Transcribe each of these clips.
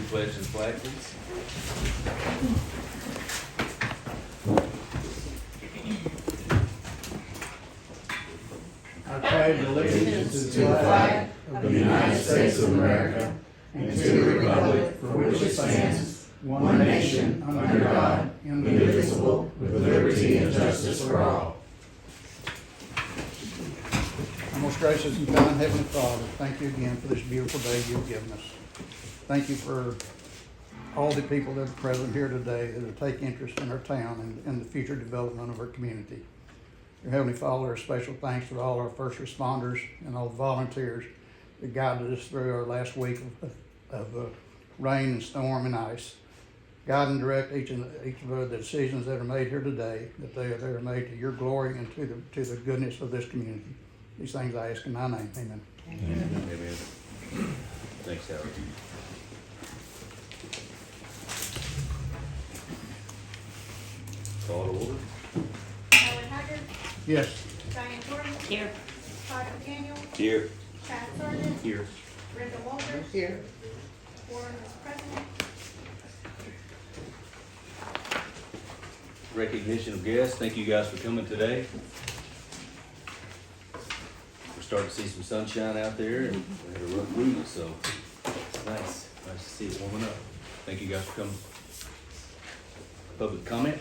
pledge and flag, please. I pledge allegiance to the flag of the United States of America and to the republic for which it stands, one nation, under God, indivisible, with liberty and justice for all. Our most gracious and kind Heavenly Father, thank you again for this beautiful day you've given us. Thank you for all the people that are present here today that take interest in our town and the future development of our community. Your Heavenly Father, a special thanks to all our first responders and all the volunteers that guided us through our last week of rain and storm and ice. Guide and direct each of the decisions that are made here today, that they are made to your glory and to the goodness of this community. These things I ask in thy name. Amen. Amen. Amen. Thanks, Howard. Call to order. Howard Haggard, Yes. Diane Jordan, Here. Todd McDaniel, Here. Chad Sargent, Here. Brenda Walters, Here. Warren is present. Recognition of guests. Thank you guys for coming today. We're starting to see some sunshine out there, and we had a rough week, so it's nice. Nice to see it warming up. Thank you guys for coming. Public comment?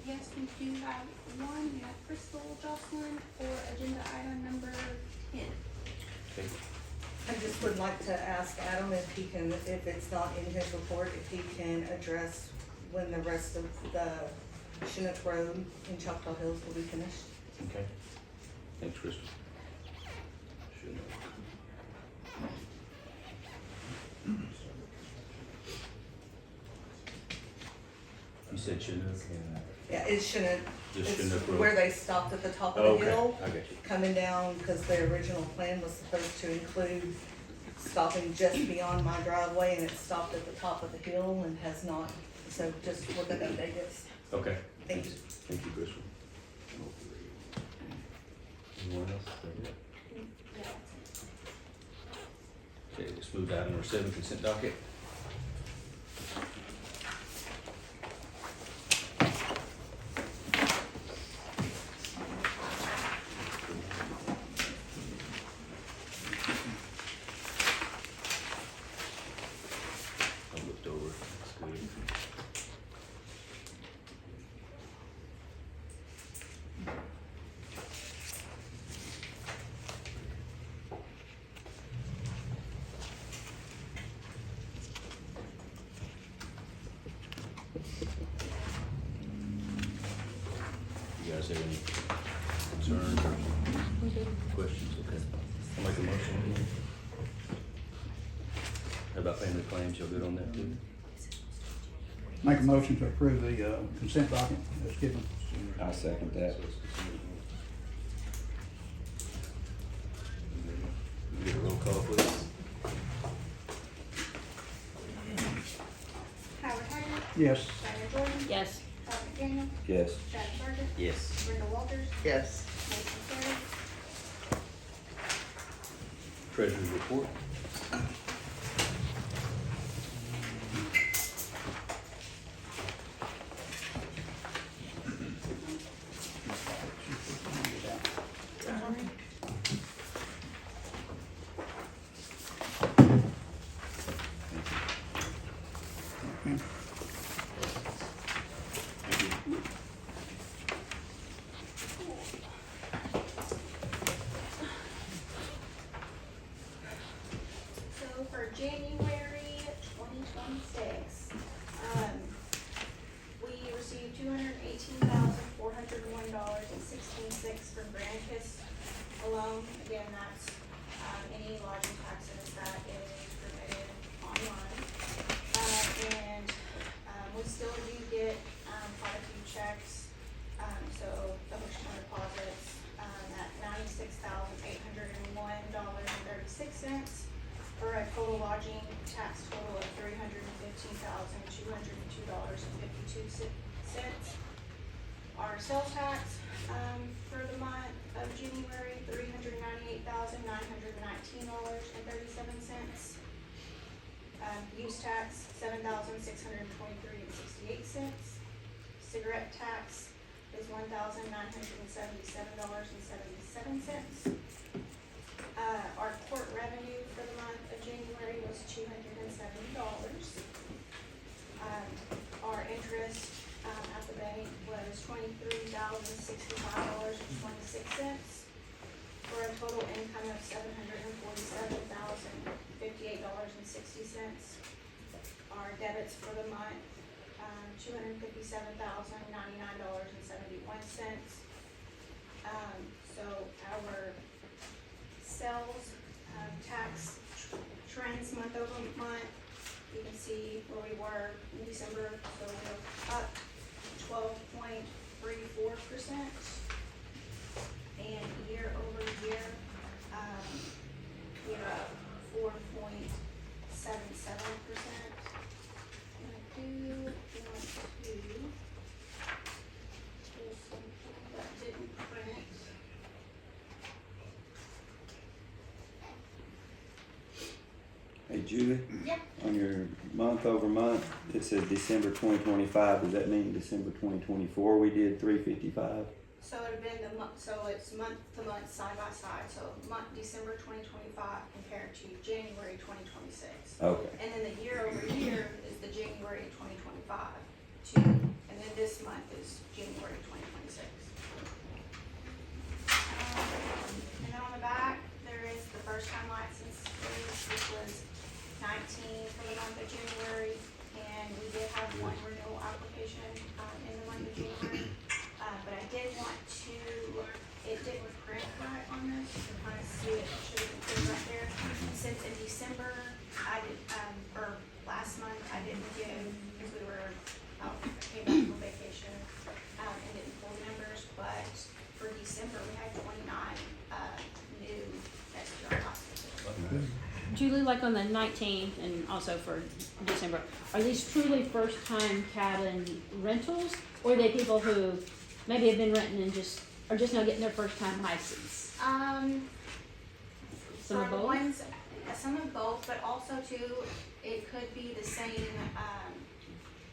Yes, we do have one. We have Crystal Jocelyn for agenda item number 10. Okay. I just would like to ask Adam if he can, if it's not in his report, if he can address when the rest of the Chinook Road in Choctaw Hills will be finished. Okay. Thanks, Crystal. Should know. You said Chinook and Yeah, it shouldn't, just it's Chinook Road? where they stopped at the top of Oh, the okay, hill, I got you. coming down, because the original plan was supposed to include stopping just beyond my driveway, and it stopped at the top of the hill and has not, so just we're gonna update this. Okay. Thank you. Thank you, Crystal. Anyone else? Okay, let's move to item number 7, consent docket. I looked over, that's good. You guys have any concerns or questions? Okay. I'll make a motion. How about family claims? Y'all good on that too? Make a motion to approve the consent docket as given. I second that. Get a roll call, please. Howard Haggard, Yes. Diane Jordan, Yes. Todd McDaniel, Yes. Chad Sargent, Yes. Brenda Walters, Yes. motion carried. Treasurer's report. So for January 2026, we received $218,401.16 from Granicus alone. Again, that's any lodging taxes that is permitted online. We still do get quite a few checks. So the Hochatown deposits at $96,801.36 for a total lodging tax total of $315,202.52. Our sales tax for the month of January, $398,919.37. Use tax, $7,623.68. Cigarette tax is $1,977.77. Our court revenue for the month of January was $270. Our interest, at the bank was $23,065.26, for a total income of $747,058.60. Our debits for the month, $257,099.71. So our sales, tax trends month over month, you can see where we were in December, so we're up 12.34%. And year over year, we're up 4.77%. And I do want to do something that didn't print. Hey Julie, Yeah. on your month over month, it says December 2025. Does that mean December 2024 we did 355? So it'd have been the month, so it's month to month, side by side, so December 2025 compared to January 2026. Okay. And then the year over year is the January 2025 to, and then this month is January 2026. And then on the back, there is the first time license fees, which was 19 for the month of January, and we did have one renewal application, in the month of January. But I did want to, it didn't print right on this, you can kind of see it, should have been put right there. Since in December, I did, or last month, I didn't give, because we were out, I came back from vacation, and didn't pull the numbers, but for December, we had 29, new STR hospitals. Julie, like on the 19th and also for December, are these truly first-time cabin rentals, or are they people who maybe have been renting and are just now getting their first-time license? Some For of the both? ones, some of both, but also too, it could be the same,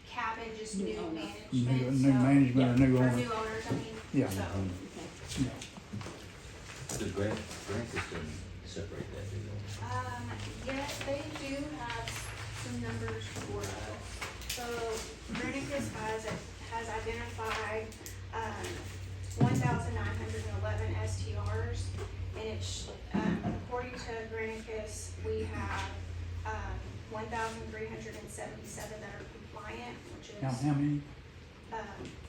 cabin, just New new owner. management, New management or new Or owner. new owners, I mean, Yeah. so. Yeah. Does Grant system separate that, do they? Yeah, they do have some numbers for us. So Granicus has identified, 1,911 STRs, and it's, according to Granicus, we have, 1,377 that are compliant, which is, How many?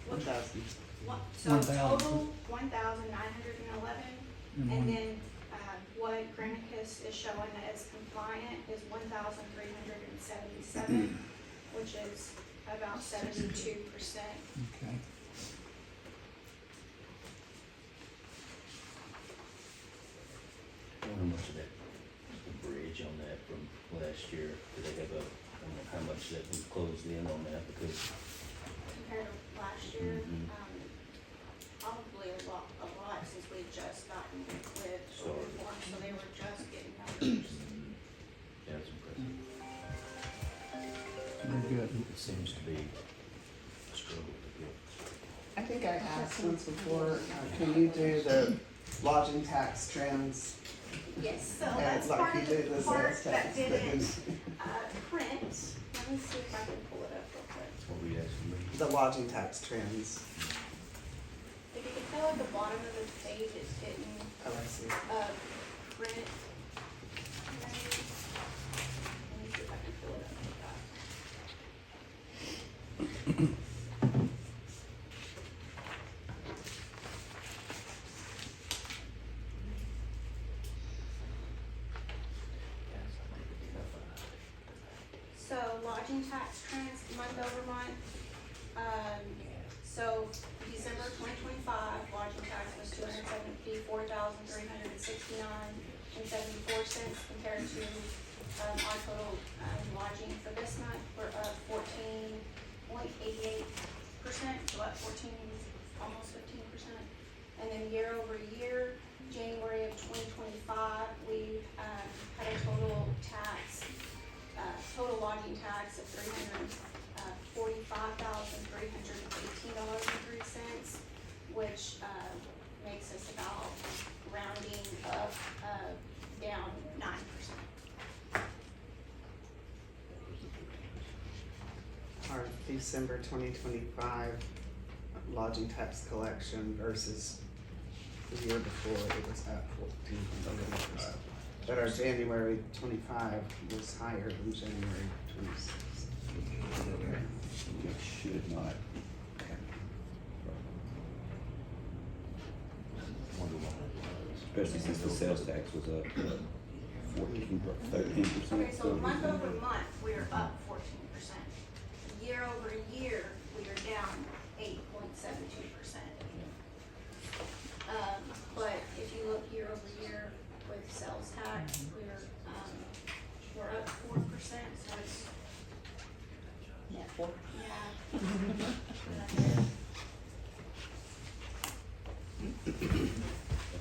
which, 1,000. so 1,000. total 1,911, And and one- then, what Granicus is showing as compliant is 1,377, which is about 72%. Okay. I wonder how much of that, the bridge on that from last year, do they have a, I don't know how much that we closed in on that, because Compared to last year, Mhm. probably a lot, since we had just gotten with Sorry. reform, so they were just getting numbers. yeah, it's impressive. Very good. It seems to be a struggle to get. I think I asked once before, can you do the lodging tax trends? Yes, so And that's like part you of do the the part sales that tax, but didn't, then print. Let me see if I can pull it up real quick. What were you asking me? the lodging tax trends. If you can tell at the bottom of the page, it's didn't, Oh, I see. print. Let me see if I can pull it up real fast. So lodging tax trends month over month. So December 2025, lodging tax was $274,369.74 compared to, our total, lodging for this month, we're up 14.88%, so up 14, almost 15%. And then year over year, January of 2025, we've, had a total tax, total lodging tax of $345,318.03, which, makes us about rounding up, down 9%. Our December 2025 lodging tax collection versus the year before, it was at 14%. But our January 25 was higher than January 26. It should not. Especially since the sales tax was up 13%. Okay, so month over month, we are up 14%. Year over year, we are down 8.72%. But if you look year over year with sales tax, we're up 4%, so it's, Yeah, 4. yeah.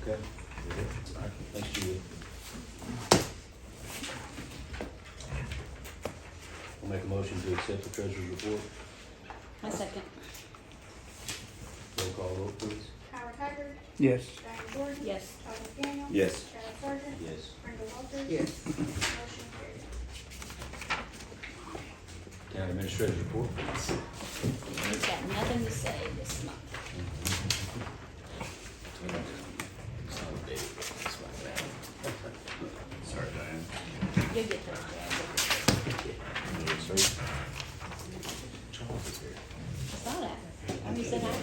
Okay. Thanks, Julie. I'll make a motion to accept the treasurer's report. I second. Roll call vote, please. Howard Haggard, Yes. Diane Jordan. Yes. Todd McDaniel. Yes. Chad Sargent. Yes. Brenda Walters. Yes. Motion carried. County administrator's report. He's got nothing to say this month. Sorry, Diane. You'll get there. I saw that. Oh, he said hi.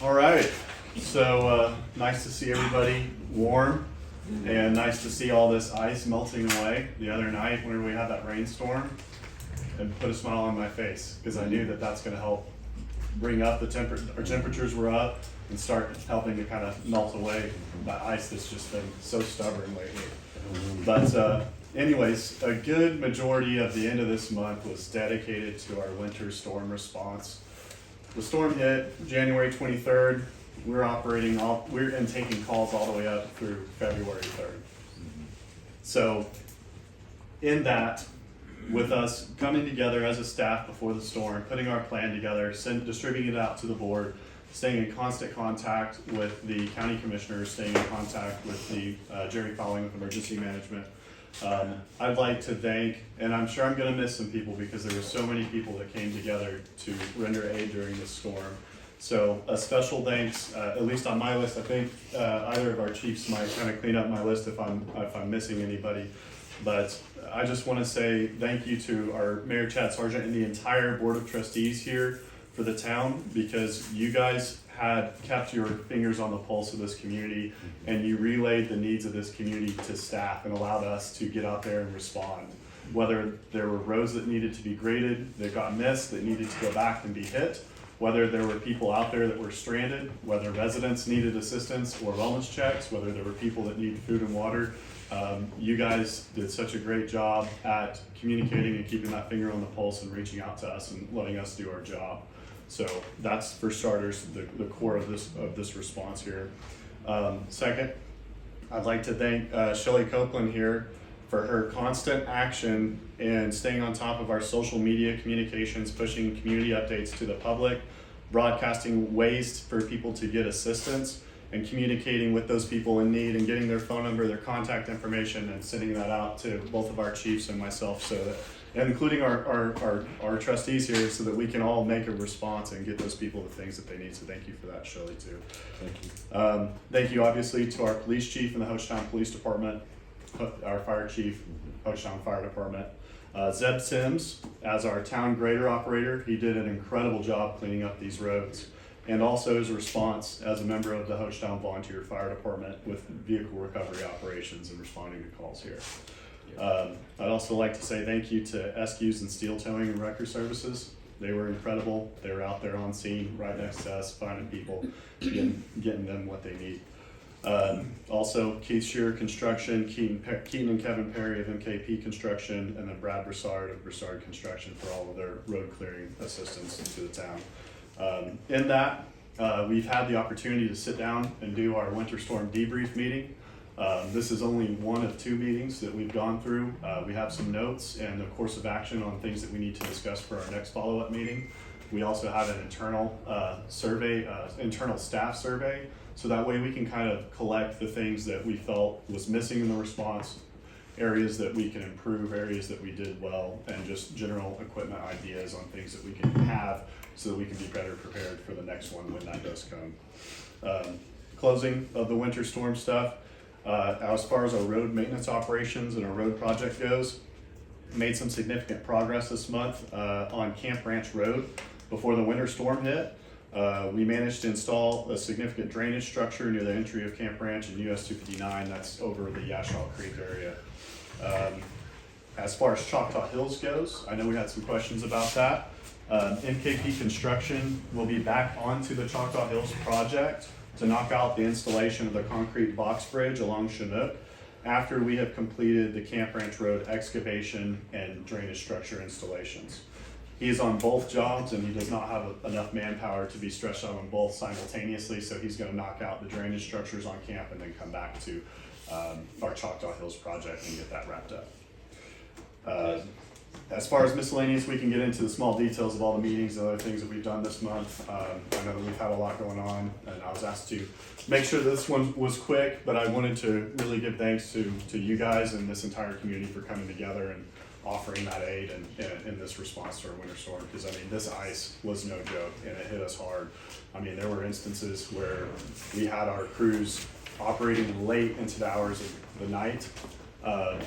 All right, so nice to see everybody warm and nice to see all this ice melting away. The other night when we had that rainstorm, and put a smile on my face because I knew that that's going to help bring up the our temperatures were up and start helping to kind of melt away that ice that's just been so stubborn lately. But anyways, a good majority of the end of this month was dedicated to our winter storm response. The storm hit January 23rd. We're taking calls all the way up through February 3rd. So in that, with us coming together as a staff before the storm, putting our plan together, distributing it out to the board, staying in constant contact with the county commissioners, staying in contact with the Jerry Fowling with emergency management. I'd like to thank, and I'm sure I'm gonna miss some people because there were so many people that came together to render aid during this storm. So a special thanks, at least on my list. I think either of our chiefs might kind of clean up my list if I'm missing anybody. But I just want to say thank you to our Mayor Chad Sargent and the entire Board of Trustees here for the town, because you guys had kept your fingers on the pulse of this community and you relayed the needs of this community to staff and allowed us to get out there and respond. Whether there were roads that needed to be graded, that got missed, that needed to go back and be hit, whether there were people out there that were stranded, whether residents needed assistance or wellness checks, whether there were people that needed food and water. You guys did such a great job at communicating and keeping that finger on the pulse and reaching out to us and letting us do our job. So that's, for starters, the core of this response here. Second, I'd like to thank Shelley Copeland here for her constant action and staying on top of our social media communications, pushing community updates to the public, broadcasting ways for people to get assistance, and communicating with those people in need and getting their phone number, their contact information, and sending that out to both of our chiefs and myself, so that, and including our trustees here, so that we can all make a response and get those people the things that they need. So thank you for that, Shelley, too. Thank you. Thank you, obviously, to our police chief and the Hochatown Police Department, our fire chief, Hochatown Fire Department. Zeb Sims, as our town grader operator, he did an incredible job cleaning up these roads. And also his response as a member of the Hochatown Volunteer Fire Department with vehicle recovery operations and responding to calls here. I'd also like to say thank you to SQs and Steel Towing and Wrecker Services. They were incredible. They were out there on scene right next to us, finding people, getting them what they need. Also Keith Shearer Construction, Keaton and Kevin Perry of MKP Construction, and then Brad Broussard of Broussard Construction for all of their road clearing assistance to the town. In that, we've had the opportunity to sit down and do our winter storm debrief meeting. This is only one of 2 meetings that we've gone through. We have some notes and a course of action on things that we need to discuss for our next follow-up meeting. We also have an internal survey, internal staff survey, so that way we can kind of collect the things that we felt was missing in the response, areas that we can improve, areas that we did well, and just general equipment ideas on things that we can have so that we can be better prepared for the next one when that does come. Closing of the winter storm stuff. As far as our road maintenance operations and our road project goes, made some significant progress this month on Camp Ranch Road. Before the winter storm hit, we managed to install a significant drainage structure near the entry of Camp Ranch and US 259. That's over the Yashal Creek area. As far as Choctaw Hills goes, I know we had some questions about that. MKP Construction will be back onto the Choctaw Hills project to knock out the installation of the concrete box bridge along Chinook after we have completed the Camp Ranch Road excavation and drainage structure installations. He is on both jobs and he does not have enough manpower to be stretched out on both simultaneously, so he's gonna knock out the drainage structures on camp and then come back to our Choctaw Hills project and get that wrapped up. As far as miscellaneous, we can get into the small details of all the meetings and other things that we've done this month. I know that we've had a lot going on, and I was asked to make sure this one was quick, but I wanted to really give thanks to you guys and this entire community for coming together and offering that aid in this response to our winter storm, because I mean, this ice was no joke and it hit us hard. I mean, there were instances where we had our crews operating late into the hours of the night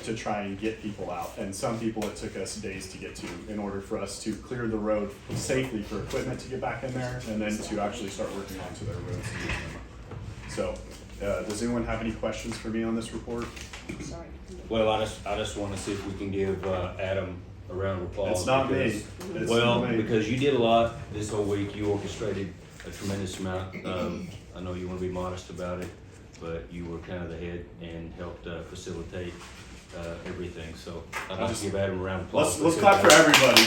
to try and get people out. And some people, it took us days to get to in order for us to clear the road safely for equipment to get back in there and then to actually start working onto their roads. So, does anyone have any questions for me on this report? Sorry. Well, I just wanna see if we can give Adam a round of applause. It's not me. because- It's Well, not me. because you did a lot this whole week, you orchestrated a tremendous amount. I know you wanna be modest about it, but you were kind of the head and helped facilitate everything, so I'd like to give Adam a round of applause. Let's clap for everybody.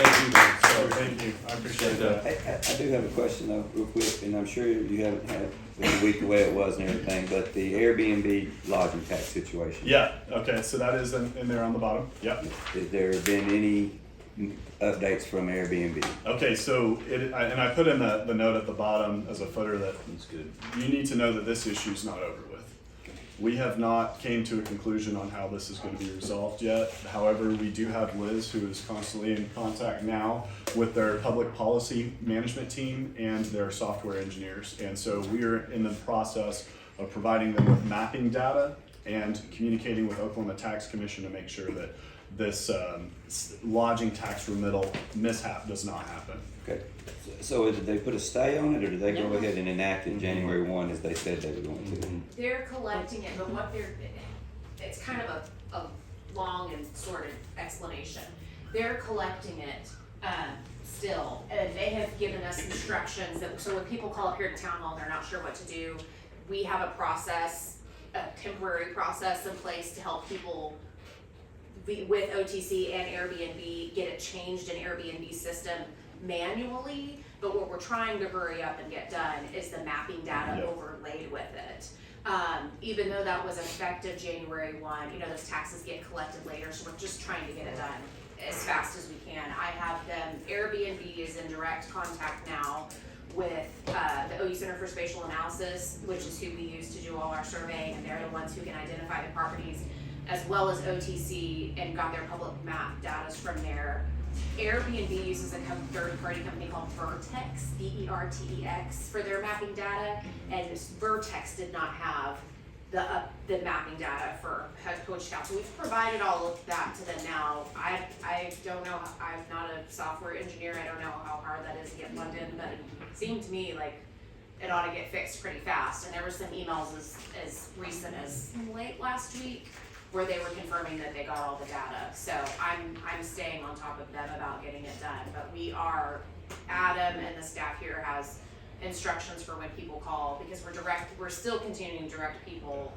Thank you, man. So, thank you, I appreciate that. I do have a question though, real quick, and I'm sure you haven't had the week the way it was and everything, but the Airbnb lodging tax situation. Yeah, okay, so that is in there on the bottom, yep. Has there been any updates from Airbnb? Okay, so and I put in the note at the bottom as a footer that That's good. you need to know that this issue's not over with. We have not came to a conclusion on how this is going to be resolved yet. However, we do have Liz, who is constantly in contact now with their public policy management team and their software engineers. And so we are in the process of providing them with mapping data and communicating with Oklahoma Tax Commission to make sure that this lodging tax remittal mishap does not happen. Okay, so did they put a stay on it, or did they go No. ahead and enact it January 1 as they said they were going to? They're collecting it, but what it's kind of a long and sordid explanation. They're collecting it, still, and they have given us instructions that, so when people call up here to town hall, they're not sure what to do, we have a process, a temporary process in place to help people with OTC and Airbnb get it changed in Airbnb system manually, but what we're trying to hurry up and get done is the mapping data Yep. overlaid with it. Even though that was effective January 1, those taxes get collected later, so we're just trying to get it done as fast as we can. I have them, Airbnb is in direct contact now with the OU Center for Spatial Analysis, which is who we use to do all our surveying, and they're the ones who can identify the properties, as well as OTC, and got their public map data from there. Airbnb uses a third-party company called Vertex, Vertex, for their mapping data, and Vertex did not have the mapping data for Hochatown. So we've provided all of that to them now. I don't know, I'm not a software engineer, I don't know how hard that is to get plugged in, but it seemed to me like it ought to get fixed pretty fast. And there were some emails as recent as late last week where they were confirming that they got all the data. So I'm staying on top of them about getting it done. But Adam and the staff here has instructions for when people call, because we're still continuing to direct people.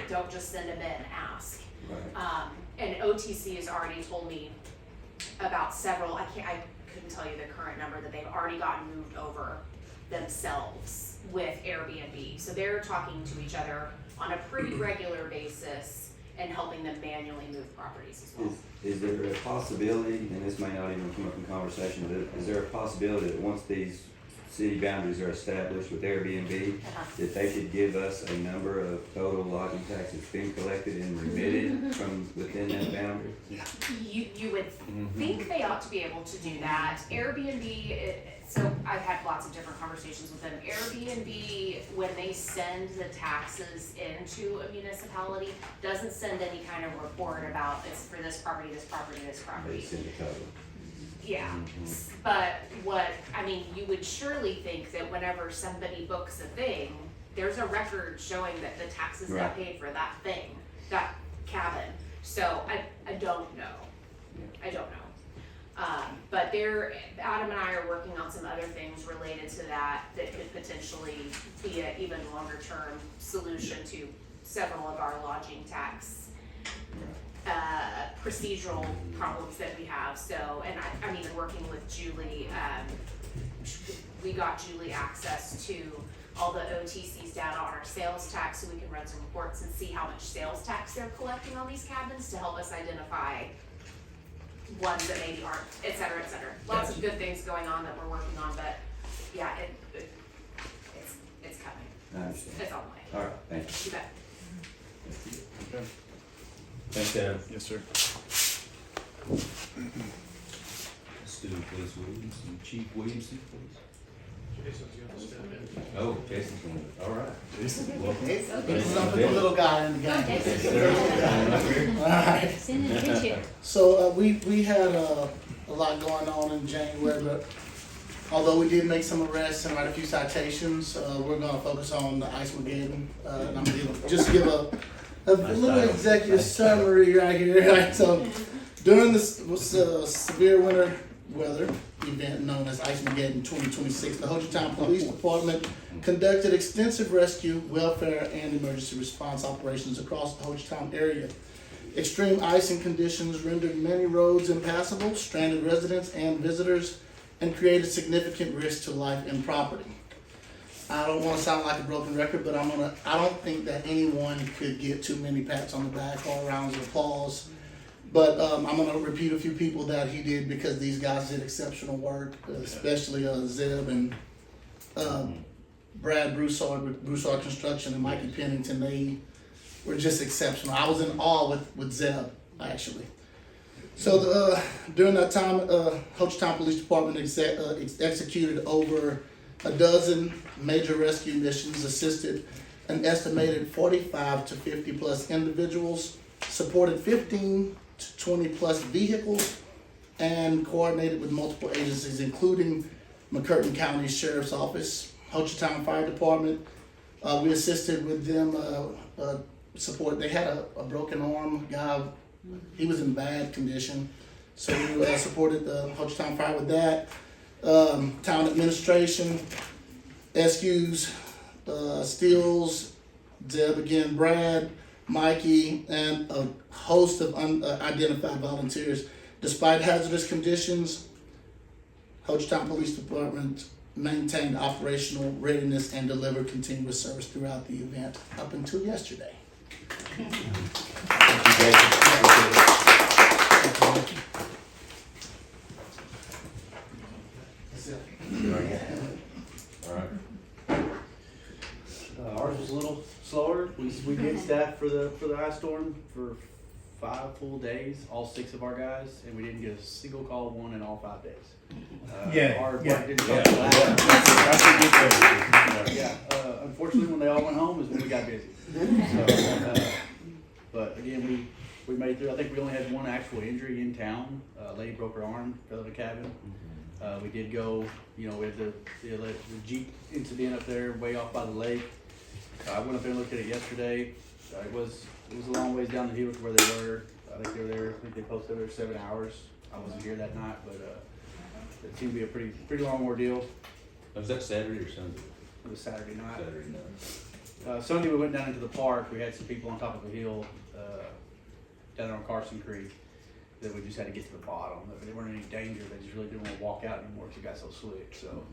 Don't just send them in, ask. Right. And OTC has already told me about several, I couldn't tell you the current number, that they've already gotten moved over themselves with Airbnb. So they're talking to each other on a pretty regular basis and helping them manually move properties as well. Is there a possibility, and this may not even come up in conversation, but is there a possibility that once these city boundaries are established with Airbnb, that they could give us a number of total lodging taxes being collected and remitted from within that boundary? You would think they ought to be able to do that. Airbnb, so I've had lots of different conversations with them. Airbnb, when they send the taxes into a municipality, doesn't send any kind of report about it's for this property, this property, this They property. send a total. Yeah, but you would surely think that whenever somebody books a thing, there's a record showing that the taxes got paid for that thing, that cabin. So I don't know. I don't know. But Adam and I are working on some other things related to that could potentially be an even longer term solution to several of our lodging tax procedural problems that we have. So, and I'm even working with Julie. We got Julie access to all the OTC's data on our sales tax, so we can run some reports and see how much sales tax they're collecting on these cabins to help us identify ones that maybe aren't, et cetera, et cetera. Lots of good things going on that we're working on, but yeah, it's coming. I understand. It's on the way. All right, thank you. You bet. Okay. Thanks, Adam. Yes, sir. Let's do please Williamson, Chief Williamson, please. Oh, Jason's going to, all right. He's a little guy in the game. Yes, All right. Send in the chair. So we had a lot going on in January, but although we did make some arrests and write a few citations, we're going to focus on the Ice Mageddon. And I'm going to give a little executive summary right here. Right? So during this severe winter weather event known as Ice Mageddon 2026, the Hochatown Police Department conducted extensive rescue, welfare, and emergency response operations across the Hochatown area. Extreme icing conditions rendered many roads impassable, stranded residents and visitors, and created significant risk to life and property. I don't want to sound like a broken record, but I don't think that anyone could get too many pats on the back or rounds of applause. But I'm going to repeat a few people that he did, because these guys did exceptional work, especially Zeb and Brad Broussard with Broussard Construction and Mikey Pennington. They were just exceptional. I was in awe with Zeb, actually. So during that time, Hochatown Police Department executed over a dozen major rescue missions, assisted an estimated 45 to 50 plus individuals, supported 15 to 20 plus vehicles, and coordinated with multiple agencies, including McCurtain County Sheriff's Office, Hochatown Fire Department. We assisted with them support. They had a broken arm guy. He was in bad condition, so we supported the Hochatown Fire with that. Town administration, SQs, Steels, Deb again, Brad, Mikey, and a host of unidentified volunteers. Despite hazardous conditions, Hochatown Police Department maintained operational readiness and delivered continuous service throughout the event up until yesterday. Thank you, Jason. All right. Ours was a little slower. We did staff for the ice storm for 5 full days, all 6 of our guys, and we didn't get a single call one in all 5 days. Our work didn't start till after. Unfortunately, when they all went home is when we got busy. So, but again, we made it through. I think we only had one actual injury in town. A lady broke her arm, fell in a cabin. We did go, we had the Jeep incident up there way off by the lake. I went up there and looked at it yesterday. It was a long ways down the hill to where they were. I think they were there. I think they posted there 7 hours. I wasn't here that night, but it seemed to be a pretty long ordeal. Was that Saturday or Sunday? It was Saturday night. Saturday night. Sunday we went down into the park. We had some people on top of a hill down there on Carson Creek that we just had to get to the bottom. They weren't in any danger. They just really didn't want to walk out anymore because it got so slick. So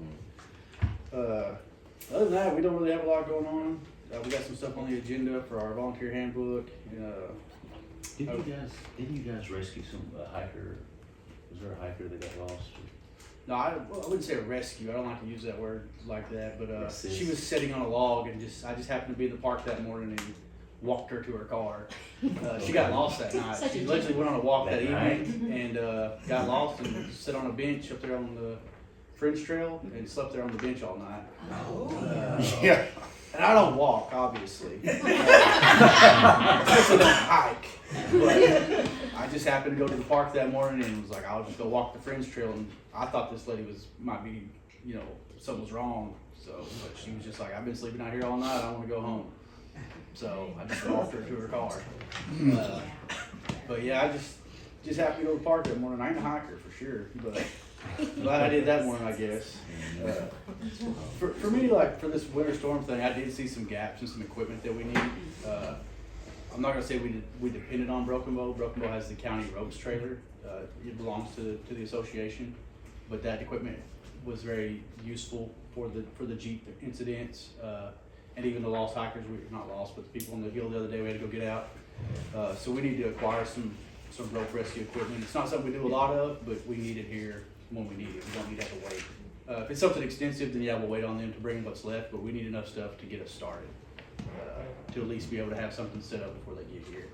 Other than that, we don't really have a lot going on. We got some stuff on the agenda for our volunteer handbook. Didn't you guys rescue some hiker? Was there a hiker that got lost? No, I wouldn't say a rescue. I don't like to use that word like that. But Assist. she was sitting on a log, and I just happened to be in the park that morning and walked her to her car. She got lost that night. Such a She literally went on a walk that That evening and got lost and sat on a bench up there on the Fringe Trail and slept there on the bench all night. Yeah. And I don't walk, obviously. Especially don't hike. But I just happened to go to the park that morning and was like, I'll just go walk the Fringe Trail. And I thought this lady might be, something was wrong. So, but she was just like, I've been sleeping out here all night. I want to go home. So I just walked her to her car. But yeah, I just happened to go to the park that morning. I ain't a hiker for sure, but glad I did that morning, I guess. For me, like for this winter storm thing, I did see some gaps in some equipment that we need. I'm not gonna say we depended on Broken Bow. Broken Bow has the county roads trailer. It belongs to the association, but that equipment was very useful for the Jeep incidents. And even the lost hikers, we were not lost, but the people on the hill the other day we had to go get out. So we need to acquire some rope rescue equipment. It's not something we do a lot of, but we need it here when we need it. We don't need to have to wait. If it's something extensive, then yeah, we'll wait on them to bring what's left, but we need enough stuff to get us started. To at least be able to have something set up before they get here.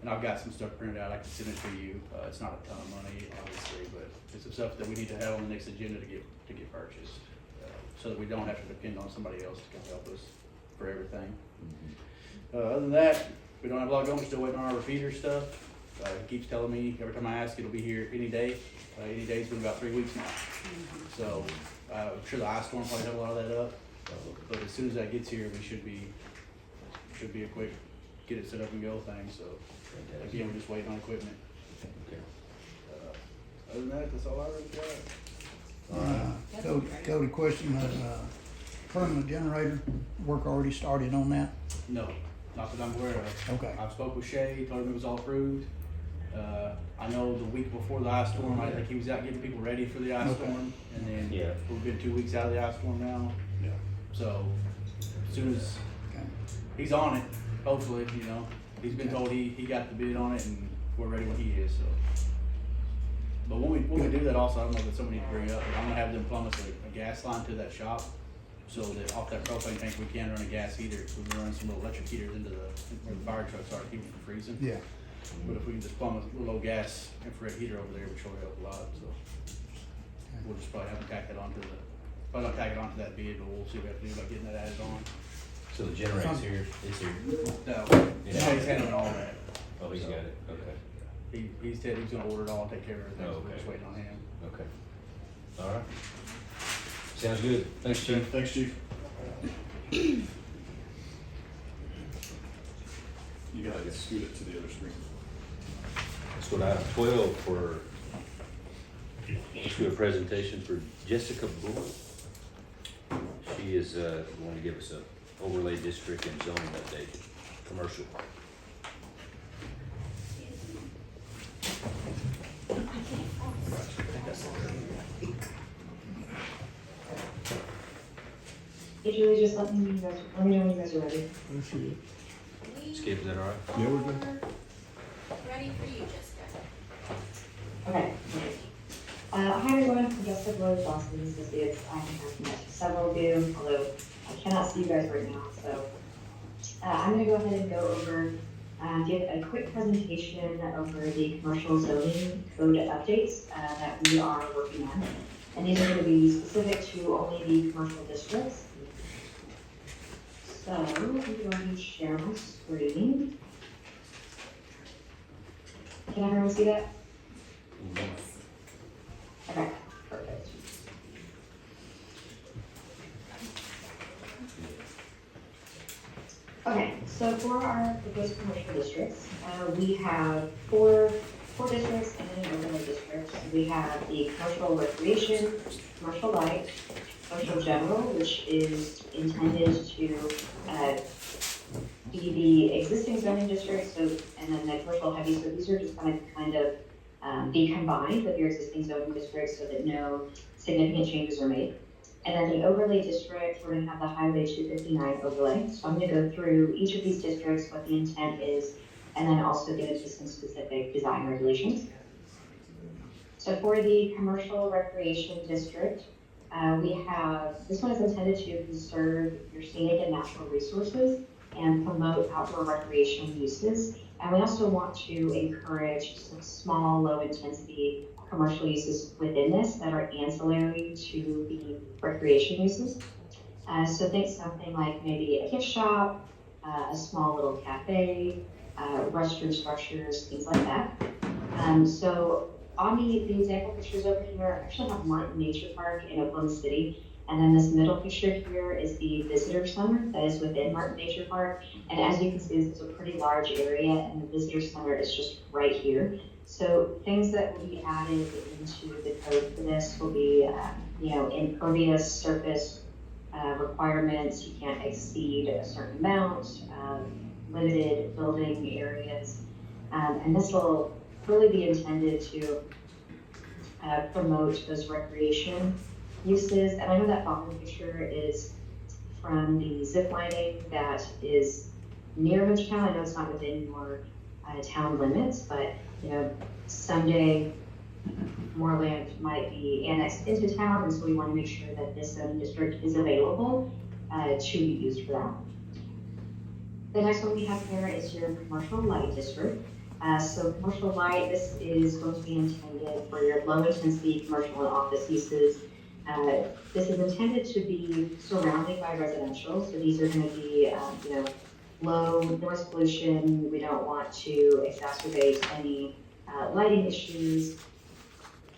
And I've got some stuff printed out, I can send it to you. It's not a ton of money, obviously, but it's some stuff that we need to have on the next agenda to get purchased. So that we don't have to depend on somebody else to come help us for everything. Other than that, we don't have a lot going. We're still waiting on our repeater stuff. He keeps telling me every time I ask, it'll be here any day. Any day's been about 3 weeks now. So I'm sure the ice storm probably held a lot of that up. But as soon as that gets here, we should be a quick get it set up and go thing. So again, we're just waiting on equipment. Okay. Other than that, that's all I really got. Cody, question, permanent generator, work already started on that? No, not that I'm aware of. Okay. I spoke with Shay, told him it was all approved. I know the week before the ice storm, I think he was out getting people ready for the ice storm, and then we've been 2 weeks out of the ice storm now. Yeah. So as soon as he's on it, hopefully, he's been told he got the bid on it, and we're ready when he is. So, but when we do that, also I don't know if it's something we need to bring up, but I'm gonna have them plumb us a gas line to that shop, so that off that propane tank we can run a gas heater. We've been running some little electric heaters into where the fire trucks are to keep them from freezing. Yeah. But if we can just plumb a little old gas infrared heater over there, which will help a lot. So we'll just probably have to tack it onto probably not tack it onto that bid, but we'll see what we have to do about getting that added on. So the generator's here, it's here. No, he's handling all that. Oh, he's got it, okay. He said he's gonna order it all and take care of everything, so we're just Okay. waiting on him. Okay. All right. Sounds good. Thanks, Chief. Thanks, Chief. You gotta scoot it to the other screen. Let's go to item 12 let's do a presentation for Jessica Bull. She is going to give us a overlay district and zoning update, commercial. It's really just let me know when you guys are ready. Skip, is that all right? Yeah, we're good. Ready for you, Jessica. Okay. Hi everyone, I'm Jessica Rose, Boston Associates. I have met several of you, although I cannot see you guys right now. So I'm going to go ahead and go over, give a quick presentation over the commercial zoning code updates that we are working on. And these are going to be specific to only the commercial districts. So I'm going to share my screen. Can everyone see that? Okay, perfect. Okay, so for our proposed commercial districts, we have four districts and an overlay district. So we have the commercial recreation, commercial light, commercial general, which is intended to be the existing zoning district, so, and then the commercial heavy. So these are just kind of be combined with your existing zoning district so that no significant changes are made. And then the overlay district, we're gonna have the Highway 259 overlay. So I'm gonna go through each of these districts, what the intent is, and then also get into some specific design regulations. So for the commercial recreation district, we have, this one is intended to conserve your scenic and natural resources and promote outdoor recreation uses. And we also want to encourage some small, low intensity commercial uses within this that are ancillary to the recreation uses. So think something like maybe a gift shop, a small little cafe, restroom structures, things like that. So on the example pictures over here, I actually have Martin Nature Park in Oklahoma City. And then this middle picture here is the visitor center that is within Martin Nature Park. And as you can see, this is a pretty large area and the visitor center is just right here. So things that will be added into the code for this will be, impervious surface requirements. You can't exceed a certain amount, limited building areas. And this will really be intended to promote those recreation uses. And I know that bottom picture is from the zip lining that is near Hochatown. I know it's not within your town limits, but someday more land might be annexed into town, and so we want to make sure that this zoning district is available to be used for that. The next one we have here is your commercial light district. So commercial light, this is going to be intended for your low intensity commercial and office uses. This is intended to be surrounded by residential. So these are going to be, low noise pollution. We don't want to exacerbate any lighting issues.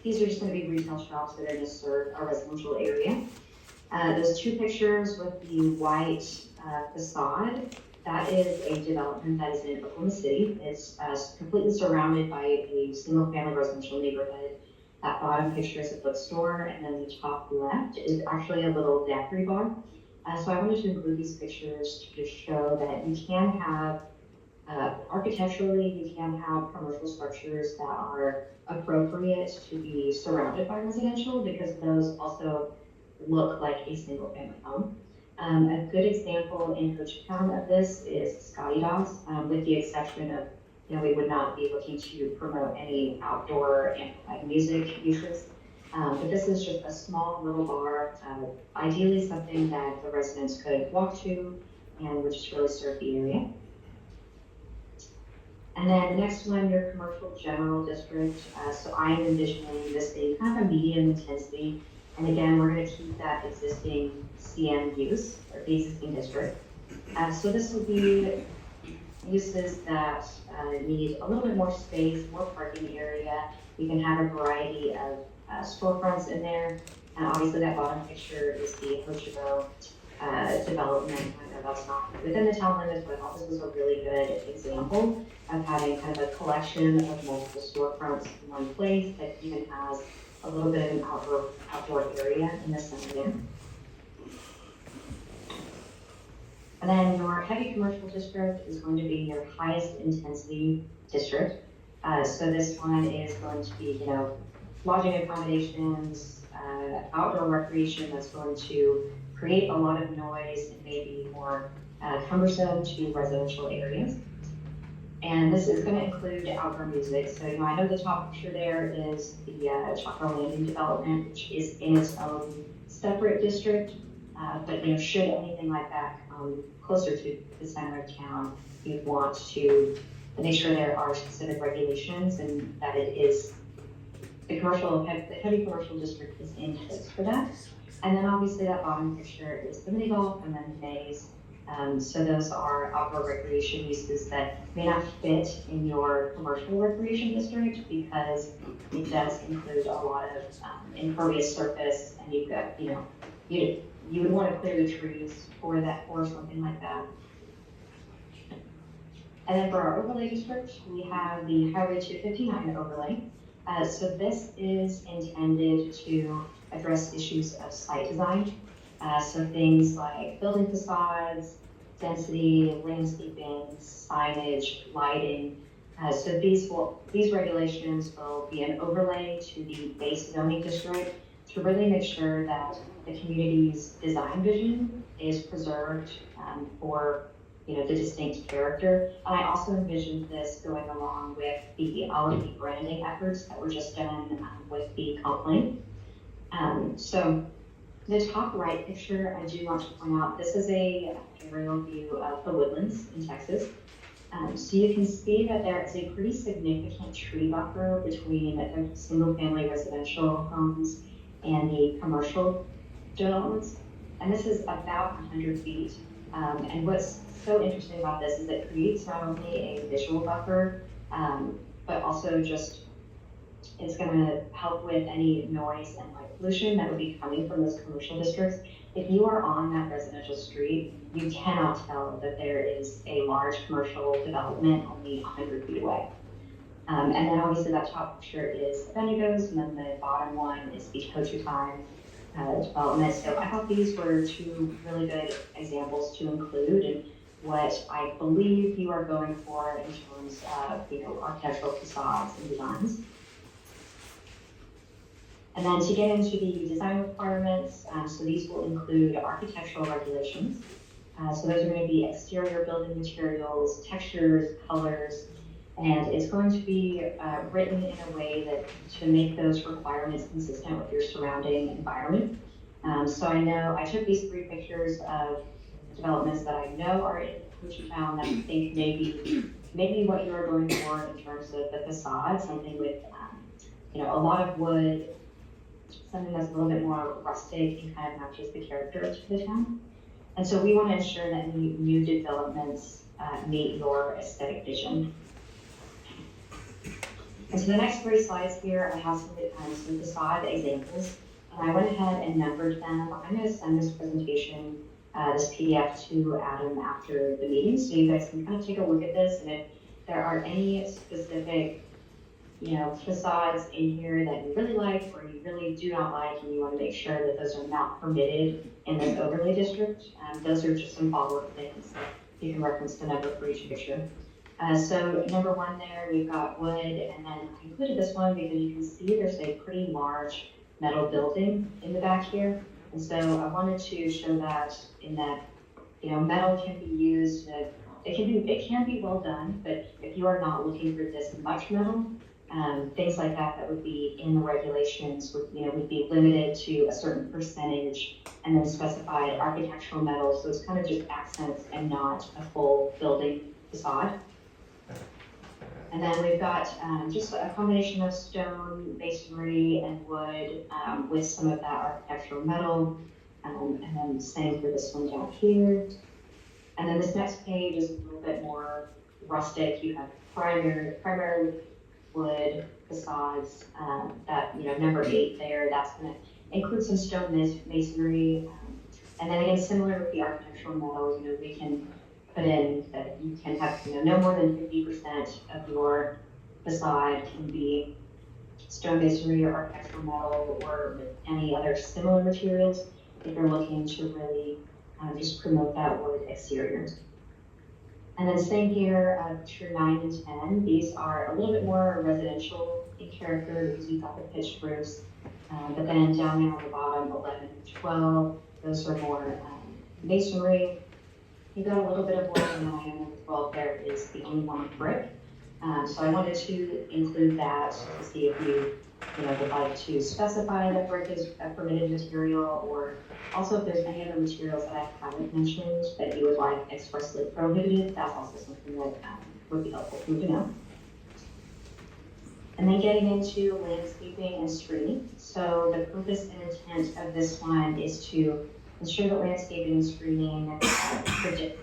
These are just going to be retail shops that are going to serve a residential area. Those two pictures with the white facade, that is a development that is in Oklahoma City. It's completely surrounded by a single family residential neighborhood. That bottom picture is a bookstore, and then the top left is actually a little daiquiri bar. So I wanted to include these pictures to just show that you can have, architecturally, you can have commercial structures that are appropriate to be surrounded by residential, because those also look like a single family home. A good example in Hochatown of this is Scotty Dogs, with the exception of, we would not be looking to promote any outdoor amplified music uses. But this is just a small little bar, ideally something that the residents could walk to and would just really serve the area. And then the next one, your commercial general district. So I am envisioning this being kind of a medium intensity. And again, we're going to keep that existing CM use, or the existing district. So this will be uses that need a little bit more space, more parking area. You can have a variety of storefronts in there. And obviously that bottom picture is the Hochatown development. I know that's not within the town limits, but I thought this was a really good example of having kind of a collection of multiple storefronts in one place that even has a little bit of an outdoor area in the center there. And then your heavy commercial district is going to be your highest intensity district. So this one is going to be, lodging accommodations, outdoor recreation that's going to create a lot of noise and maybe more cumbersome to residential areas. And this is going to include outdoor music. So, I know the top picture there is the Hochatown Landing development, which is in its own separate district. But, should anything like that come closer to the center of town, you want to make sure there are specific regulations and that it is the heavy commercial district is in place for that. And then obviously that bottom picture is the mini golf and then the maze. So those are outdoor recreation uses that may not fit in your commercial recreation district because it does include a lot of impervious surface, and you've got, you would want to clear the trees for that or something like that. And then for our overlay district, we have the Highway 259 overlay. So this is intended to address issues of site design. So things like building facades, density, landscaping, signage, lighting. So these regulations will be an overlay to the base zoning district to really make sure that the community's design vision is preserved for the distinct character. And I also envisioned this going along with all of the branding efforts that were just done with the comp plan. So the top right picture, I do want to point out, this is a aerial view of the woodlands in Texas. So you can see that there is a pretty significant tree buffer between the single-family residential homes and the commercial developments. And this is about 100 feet. And what's so interesting about this is it creates not only a visual buffer, but also just it's going to help with any noise and light pollution that would be coming from those commercial districts. If you are on that residential street, you cannot tell that there is a large commercial development only 100 feet away. And then obviously that top picture is Bendigo's, and then the bottom one is the Hochatown development. So I thought these were two really good examples to include in what I believe you are going for in terms of architectural facades and designs. And then to get into the design requirements, so these will include architectural regulations. So those are going to be exterior building materials, textures, colors, and it's going to be written in a way that to make those requirements consistent with your surrounding environment. So I took these 3 pictures of developments that I know are in Hochatown that I think maybe what you are going for in terms of the facade, something with a lot of wood, something that's a little bit more rustic and kind of matches the character of the town. And so we want to ensure that any new developments meet your aesthetic vision. And so the next 3 slides here, I have some facade examples, and I went ahead and numbered them. I'm going to send this presentation, this PDF to Adam after the meeting, so you guys can kind of take a look at this, and if there are any specific facades in here that you really like or you really do not like, and you want to make sure that those are not permitted in this overlay district. Those are just some follow-up things that you can reference the number for each picture. So number 1 there, we've got wood, and then I included this one because you can see there's a pretty large metal building in the back here. And so I wanted to show that in that, metal can be used, it can be well done, but if you are not looking for this much metal, things like that would be in the regulations would be limited to a certain percentage and then specified architectural metal. So it's kind of just accents and not a full building facade. And then we've got just a combination of stone, masonry, and wood with some of that architectural metal. And then same for this one down here. And then this next page is a little bit more rustic. You have primary wood facades, that, number 8 there, that's going to include some stone masonry. And then again, similar with the architectural metal, we can put in that you can have, no more than 50% of your facade can be stone masonry or architectural metal or any other similar materials if you're looking to really just promote that wood exterior. And then same here, picture 9 and 10, these are a little bit more residential in character because you've got the pitched roofs. But then down there on the bottom, 11 and 12, those are more masonry. You've got a little bit of wood, and then I am number 12 there is the only one with brick. So I wanted to include that to see if you would like to specify that brick is a permitted material, or also if there's any other materials that I haven't mentioned that you would like expressly prohibited, that's also something that would be helpful for you to know. And then getting into landscaping and screening. So the purpose and intent of this one is to ensure that landscaping and screening protect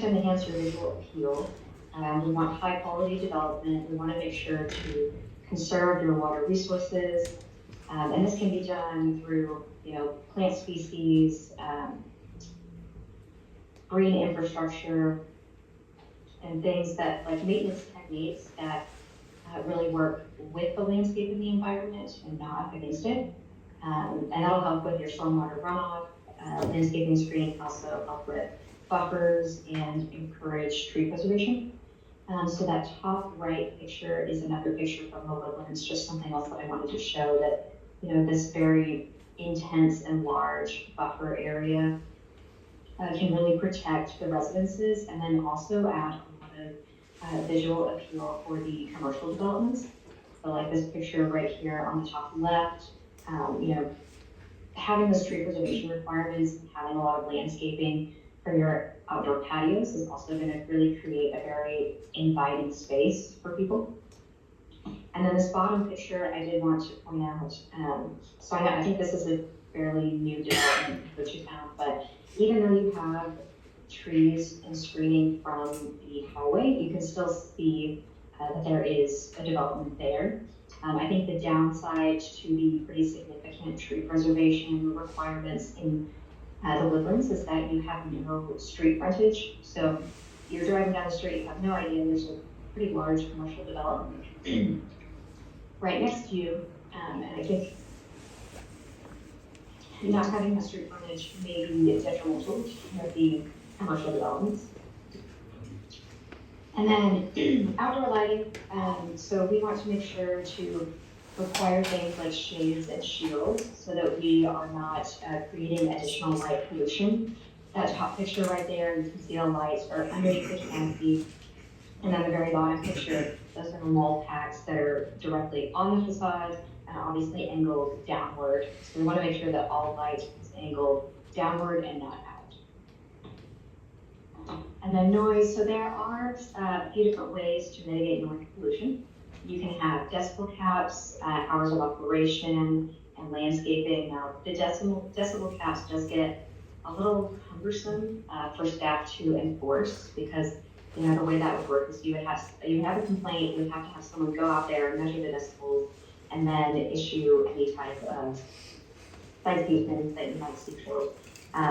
and enhance your visual appeal. We want high quality development. We want to make sure to conserve your water resources. And this can be done through, plant species, green infrastructure, and things that, like maintenance techniques that really work with the landscape and the environment and not against it. And that'll help with your stormwater runoff. Landscaping screening can also help with buffers and encourage tree preservation. So that top right picture is another picture from the woodlands, just something else that I wanted to show that, this very intense and large buffer area can really protect the residences and then also add a lot of visual appeal for the commercial developments. So like this picture right here on the top left, having the street preservation requirements and having a lot of landscaping for your outdoor patios is also going to really create a very inviting space for people. And then this bottom picture, I did want to point out, so I think this is a fairly new development in Hochatown, but even though you have trees and screening from the highway, you can still see that there is a development there. I think the downside to the pretty significant tree preservation requirements in the woodlands is that you have no street frontage. So you're driving down the street, you have no idea there's a pretty large commercial development right next to you, and I think not having the street frontage may be detrimental to the commercial developments. And then outdoor lighting, so we want to make sure to require things like shades and shields so that we are not creating additional light pollution. That top picture right there, you can see the lights are underneath the canopy. And then the very bottom picture, those are wall packs that are directly on the facade and obviously angled downward. So we want to make sure that all light is angled downward and not out. And then noise, so there are a few different ways to mitigate noise pollution. You can have decibel caps, hours of operation, and landscaping. Now, the decibel caps does get a little cumbersome for staff to enforce because the way that would work is you would have a complaint, you would have to have someone go out there, measure the decibels, and then issue any type of citation that you might see for.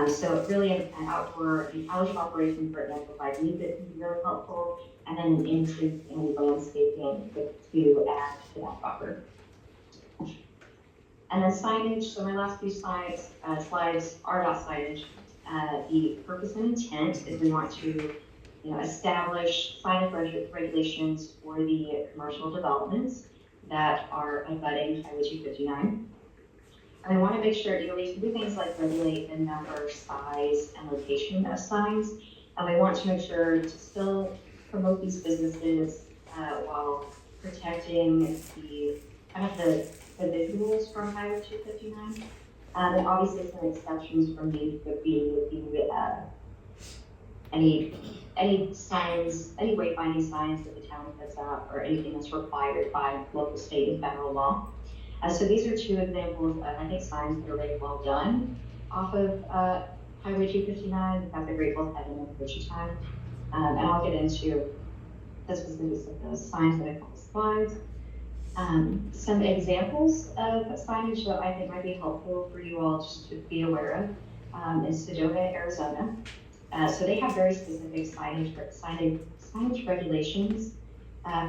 So really an hours of operation for an amplified music can be really helpful, and then an increase in landscaping to add to that buffer. And then signage, so my last few slides are about signage. The purpose and intent is we want to establish signage regulations for the commercial developments that are abutting Highway 259. And I want to make sure we can do things like regulate the number, size, and location of signs. And we want to make sure to still promote these businesses while protecting the visuals from Highway 259. And obviously some exceptions from these would be any signs, any wayfinding signs that the town puts up, or anything that's required by local, state, and federal law. So these are two examples of, I think, signs that are really well done off of Highway 259. We've got the Grateful Heaven in Hochatown. And I'll get into the specifics of those signs in a couple slides. Some examples of signage that I think might be helpful for you all just to be aware of in Sedona, Arizona. So they have very specific signage regulations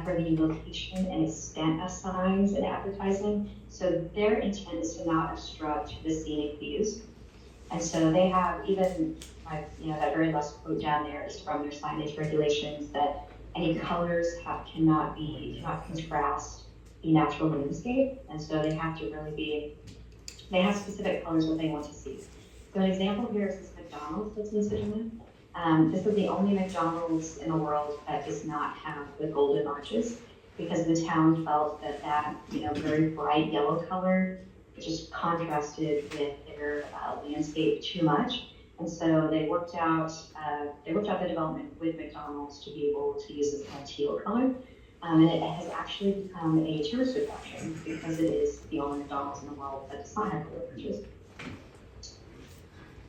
for the location and extent of signs and advertising. So their intent is to not obstruct the scenic views. And so they have even, that very last quote down there is from their signage regulations that any colors cannot contrast the natural landscape. And so they have to really they have specific colors that they want to see. So an example here is this McDonald's that's in Sedona. This is the only McDonald's in the world that does not have the golden arches because the town felt that very bright yellow color just contrasted with their landscape too much. And so they worked out the development with McDonald's to be able to use this kind of teal color. And it has actually become a tourist attraction because it is the only McDonald's in the world that does not have golden arches.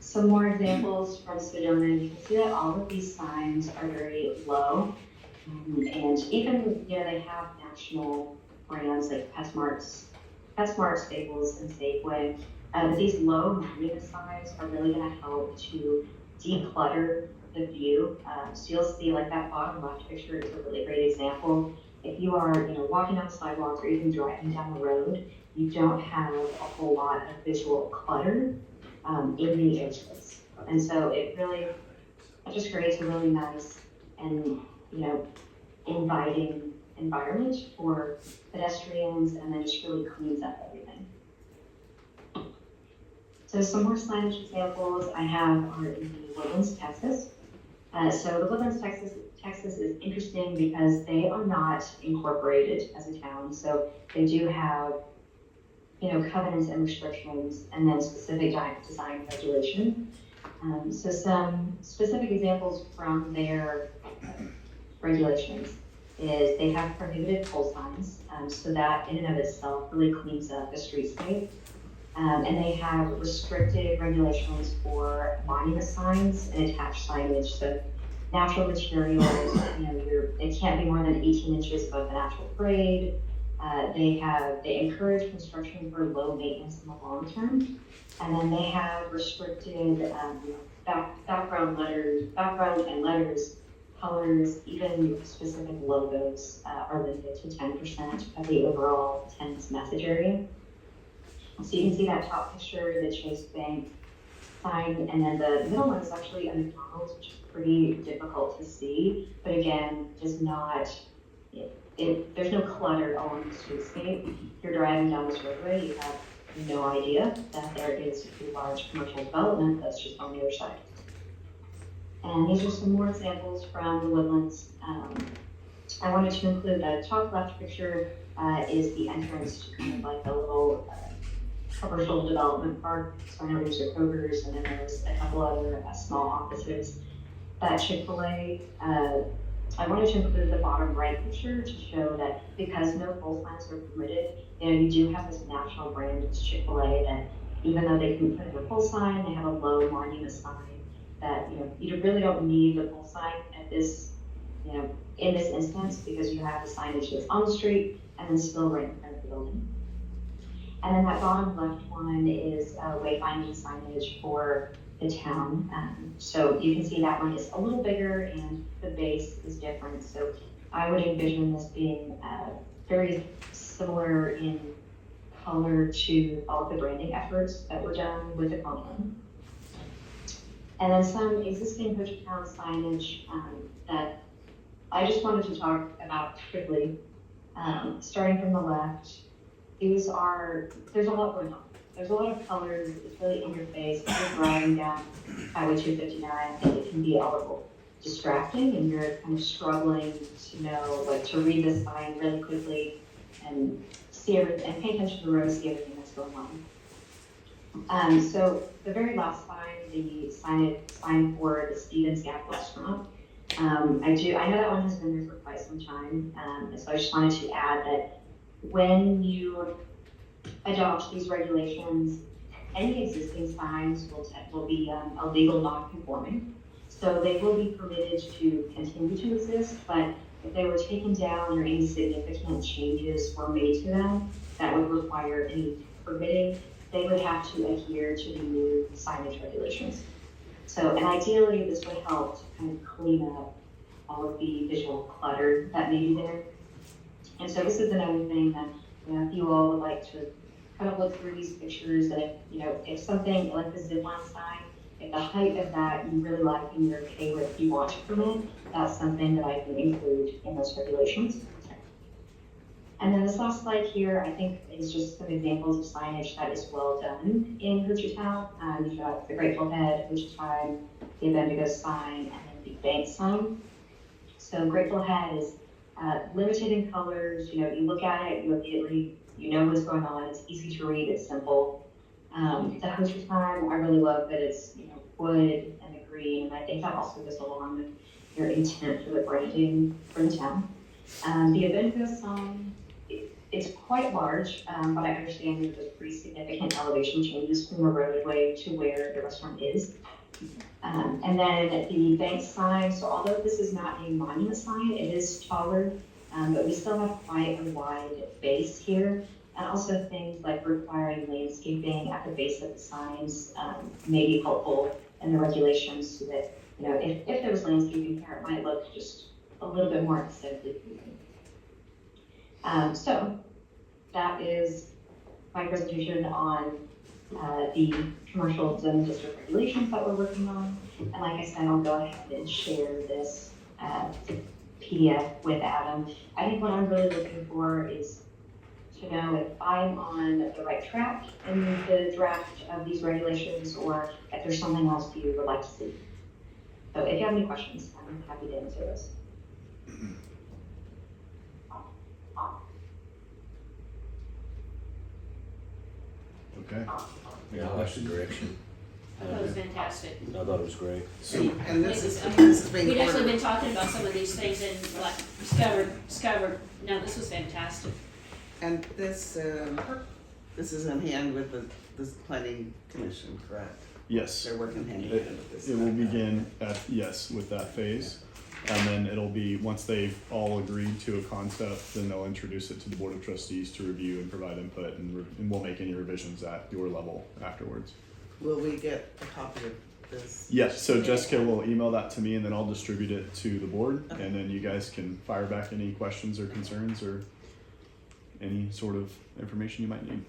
Some more examples from Sedona. You can see that all of these signs are very low. And even, they have national brands like PetSmart, Staples, and Safeway. But these low monument signs are really going to help to declutter the view. So you'll see like that bottom left picture is a really great example. If you are, walking on the sidewalk or even driving down the road, you don't have a whole lot of visual clutter in the edges. And so it just creates a really nice and, inviting environment for pedestrians, and then just really cleans up everything. So some more signage examples I have are in the Woodlands, Texas. So the Woodlands, Texas is interesting because they are not incorporated as a town. So they do have, covenants and restrictions, and then specific design regulation. So some specific examples from their regulations is they have prohibited pole signs, so that in and of itself really cleans up the streetscape. And they have restricted regulations for monument signs and attached signage. So natural materials, it can't be more than 18 inches above the natural grade. They encourage construction for low maintenance in the long term. And then they have restricted background and letters, colors, even specific logos are limited to 10% of the overall tenant's message area. So you can see that top picture, the Chase Bank sign, and then the middle one is actually a McDonald's, which is pretty difficult to see, but again, does not, there's no clutter along the streetscape. If you're driving down this roadway, you have no idea that there is a large commercial development that's just on the other side. And these are some more examples from the Woodlands. I wanted to include the top left picture is the entrance to kind of like a little commercial development park. So I know there's a Kroger's, and then there's a couple other small offices. That Chick-fil-A, I wanted to include the bottom right picture to show that because no pole signs are permitted, you do have this national brand, it's Chick-fil-A, that even though they can put in a pole sign, they have a low monument sign that, you really don't need the pole sign at this, in this instance, because you have the signage that's on the street and then still right in front of the building. And then that bottom left one is wayfinding signage for the town. So you can see that one is a little bigger and the base is different. So I would envision this being very similar in color to all of the branding efforts that were done with the Conklin. And then some existing Hochatown signage that I just wanted to talk about quickly. Starting from the left, there's a lot going on. There's a lot of colors, it's really in your face. If you're driving down Highway 259, I think it can be a little distracting and you're kind of struggling to know, to read the sign really quickly and see everything, and pay attention to the road, see everything that's going on. So the very last sign, the sign for the Stevens Gap Restaurant, I know that one has been there for quite some time, and so I just wanted to add that when you adopt these regulations, any existing signs will be a legal non-conforming. So they will be permitted to continue to exist, but if they were taken down or any significant changes were made to them that would require any permitting, they would have to adhere to the new signage regulations. So, and ideally, this would help to kind of clean up all of the visual clutter that may be there. And so this is another thing that, if you all would like to kind of look through these pictures, and if something like the zipline sign, if the height of that you really like and you're okay with, you want to permit, that's something that I can include in those regulations. And then this last slide here, I think, is just some examples of signage that is well done in Hochatown. You've got the Grateful Head, Hochatown, the Bendigo sign, and then the bank sign. So Grateful Head is limited in colors. You look at it, you immediately, what's going on. It's easy to read, it's simple. The Hochatown, I really love that it's, wood and the green, and I think that also goes along with your intent for the branding for the town. The Bendigo sign, it's quite large, but I understand that there's pretty significant elevation changes from the roadway to where the restaurant is. And then the bank sign, so although this is not a monument sign, it is taller, but we still have quite a wide base here. And also things like requiring landscaping at the base of the signs may be helpful in the regulations so that, if there was landscaping here, it might look just a little bit more aesthetically pleasing. So that is my presentation on the commercial zone district regulations that we're working on. And like I said, I'll go ahead and share this PDF with Adam. I think what I'm really looking for is to know if I'm on the right track in the draft of these regulations, or if there's something else you would like to see. So if you have any questions, I'm happy to answer those. Okay. Yeah, I like the direction. I thought it was fantastic. I thought it was great. And this is being We'd actually ordered. been talking about some of these things and like discovered, no, this was fantastic. And this is in hand with this planning commission, correct? Yes. They're working hand in hand with this. It will begin at, yes, with that phase. And then it'll be, once they've all agreed to a concept, then they'll introduce it to the Board of Trustees to review and provide input, and we'll make any revisions at your level afterwards. Will we get a copy of this? Yes, so Jessica will email that to me, and then I'll distribute it to the board, and then you guys can fire back any questions or concerns or any sort of information you might need.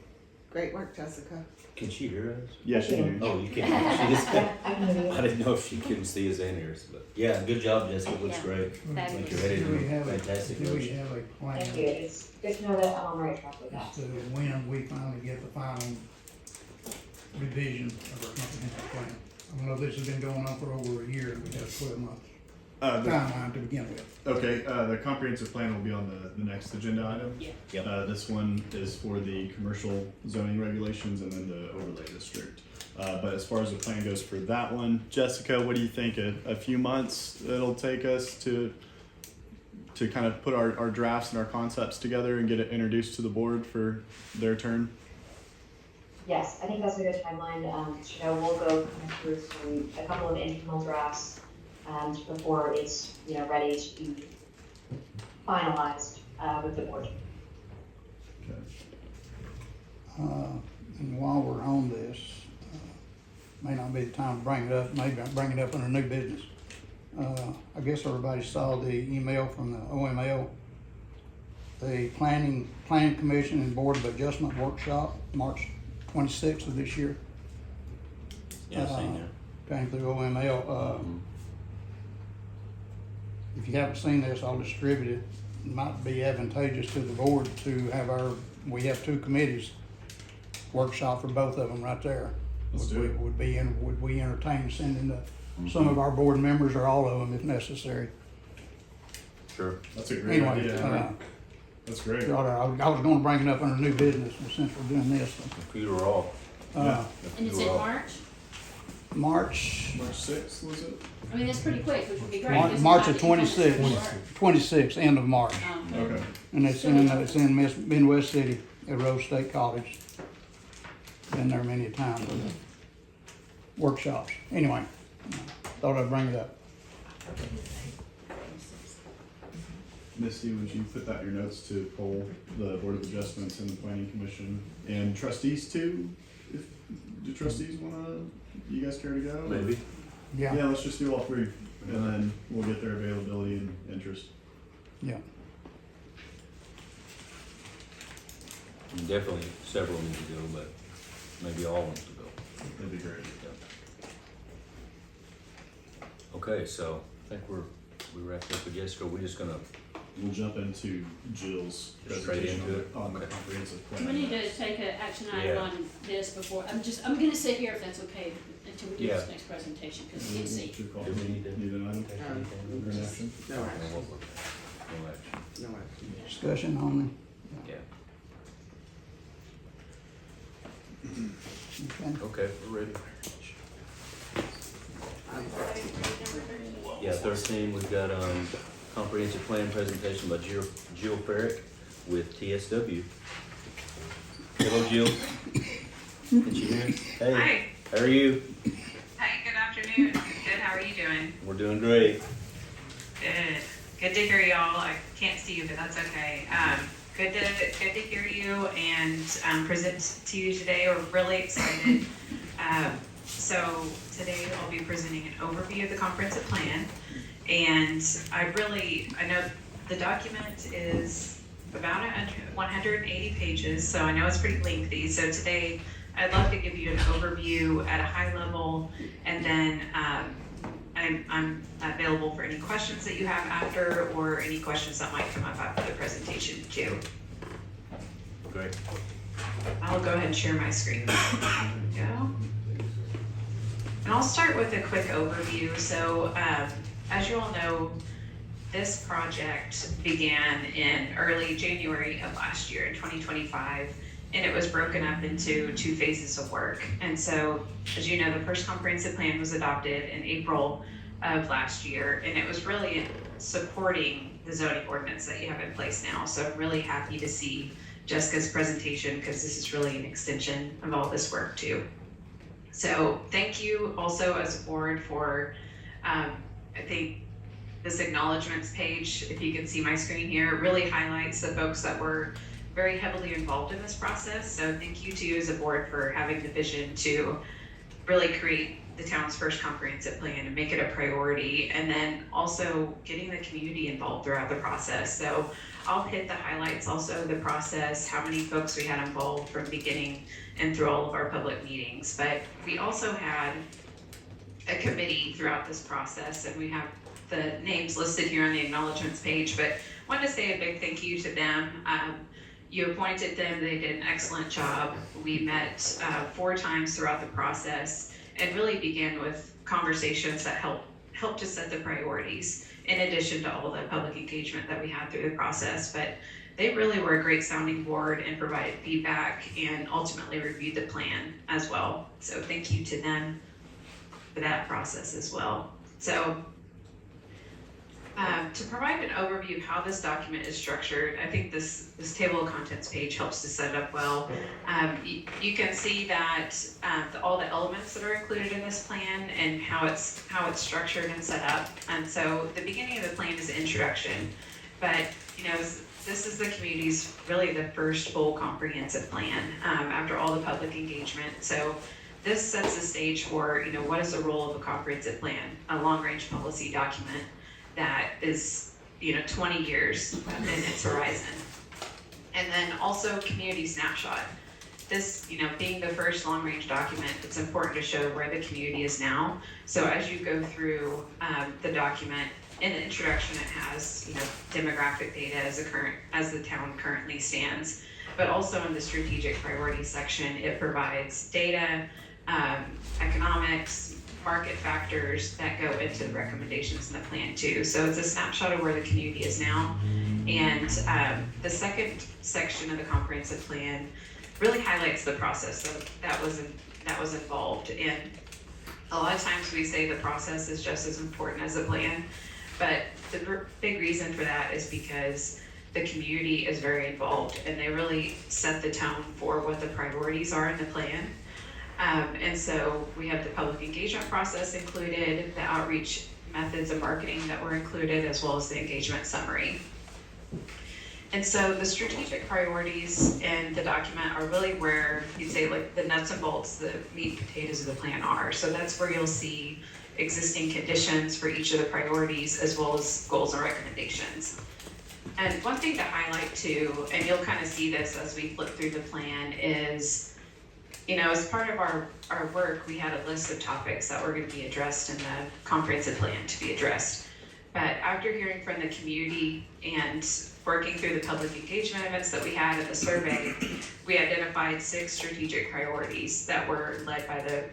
Great work, Jessica. Can she hear us? Yeah, she can. Oh, you can. She just, I can hear you. I didn't know if she couldn't see us in here, but yeah, good job, Jessica. Looks Yeah. great. Fabulous. Think you're headed Do we in have a a, fantastic do we direction. have a plan Thank you. It's good to know that I'm on the right track with that. as to when we finally get the final revision of our comprehensive plan? I know this has been going on for over a year, and we have 12 months timeline to begin with. Okay, the comprehensive plan will be on the next agenda item. Yeah. Yep. This one is for the commercial zoning regulations and then the overlay district. But as far as the plan goes for that one, Jessica, what do you think? A few months it'll take us to kind of put our drafts and our concepts together and get it introduced to the board for their turn? Yes, I think that's a good timeline. We'll go kind of through a couple of internal drafts before it's, ready to be finalized with the board. Okay. And while we're on this, may not be the time to bring it up, maybe I'll bring it up under new business. I guess everybody saw the email from the OML, the Planning Commission and Board of Adjustment Workshop, March 26th of this year. Yeah, I've seen that. Came through OML. If you haven't seen this, I'll distribute it. It might be advantageous to the board to have we have two committees, workshop for both of them right there. Let's do it. Would we entertain sending some of our board members or all of them if necessary? Sure. That's a great Anyway, idea. That's great. I was gonna bring it up under new business, but since we're doing this, Computer off. Yeah. And it's in March? March, March 6th, was it? I mean, that's pretty quick, which would be great. because March it's of not getting 26th, end of March. Okay. And it's in Midwest City at Rose State College. Been there many a time for the workshops. Anyway, thought I'd bring it up. Misty, would you put that in your notes to poll the Board of Adjustments and the Planning Commission and trustees too? Do trustees you guys care to go? Maybe. Yeah, Yeah, let's just do all three, and then we'll get their availability and interest. yeah. Definitely several need to go, but maybe all want to go. That'd be great. Okay, so I think we wrapped up with Jessica. We're just gonna, We'll jump into Jill's Straight presentation into it. on the Okay. comprehensive We plan. need to take an action item Yeah. on this before, I'm gonna sit here if that's okay until we do this Yeah. next presentation, because you can't see. What's your call? Do we need to- Need an item? take Or anything? an action? No No action. action. No action. Discussion on Yeah, it, okay. okay, we're ready. Number Yeah, 13, we've got, comprehensive plan presentation by Jill Farrick with TSW. Hello, Jill. Can you hear us? Hey, Hi. how are you? Hi, good afternoon. Good, how are you doing? We're doing great. Good. Good to hear y'all. I can't see you, but that's okay. Good to hear you and present to you today. We're really excited. So today I'll be presenting an overview of the comprehensive plan. And I know the document is about 180 pages, so I know it's pretty lengthy. So today I'd love to give you an overview at a high level and then I'm available for any questions that you have after, or any questions that might come up after the presentation too. Great. I'll go ahead and share my screen. There we go. And I'll start with a quick overview. So as you all know, this project began in early January of last year, in 2025, and it was broken up into 2 phases of work. And so, as you know, the first comprehensive plan was adopted in April of last year, and it was really supporting the zoning ordinance that you have in place now. So I'm really happy to see Jessica's presentation, because this is really an extension of all this work too. So thank you also as a board for, I think this acknowledgements page, if you can see my screen here, really highlights the folks that were very heavily involved in this process. So thank you to you as a board for having the vision to really create the town's first comprehensive plan and make it a priority, and then also getting the community involved throughout the process. So I'll hit the highlights also of the process, how many folks we had involved from beginning and through all of our public meetings. But we also had a committee throughout this process, and we have the names listed here on the acknowledgements page, but I wanted to say a big thank you to them. You appointed them, they did an excellent job. We met 4 times throughout the process, and really began with conversations that helped to set the priorities, in addition to all the public engagement that we had through the process. But they really were a great sounding board and provided feedback, and ultimately reviewed the plan as well. So thank you to them for that process as well. So to provide an overview of how this document is structured, I think this table of contents page helps to set it up well. You can see that all the elements that are included in this plan and how it's structured and set up. And so the beginning of the plan is the introduction, but this is the community's really the first full comprehensive plan after all the public engagement. So this sets the stage for what is the role of a comprehensive plan, a long-range policy document that is 20 years in its horizon. And then also community snapshot. This, being the first long-range document, it's important to show where the community is now. So as you go through the document, in the introduction, it has demographic data as the town currently stands. But also in the strategic priorities section, it provides data, economics, market factors that go into the recommendations in the plan too. So it's a snapshot of where the community is now. And the second section of the comprehensive plan really highlights the process that was involved. And a lot of times we say the process is just as important as the plan, but the big reason for that is because the community is very involved, and they really set the tone for what the priorities are in the plan. And so we have the public engagement process included, the outreach methods of marketing that were included, as well as the engagement summary. And so the strategic priorities in the document are really where you'd say like the nuts and bolts, the meat and potatoes of the plan are. So that's where you'll see existing conditions for each of the priorities, as well as goals and recommendations. And one thing to highlight too, and you'll kind of see this as we flip through the plan, is as part of our work, we had a list of topics that were going to be addressed in the comprehensive plan to be addressed. But after hearing from the community and working through the public engagement events that we had at the survey, we identified 6 strategic priorities that were led by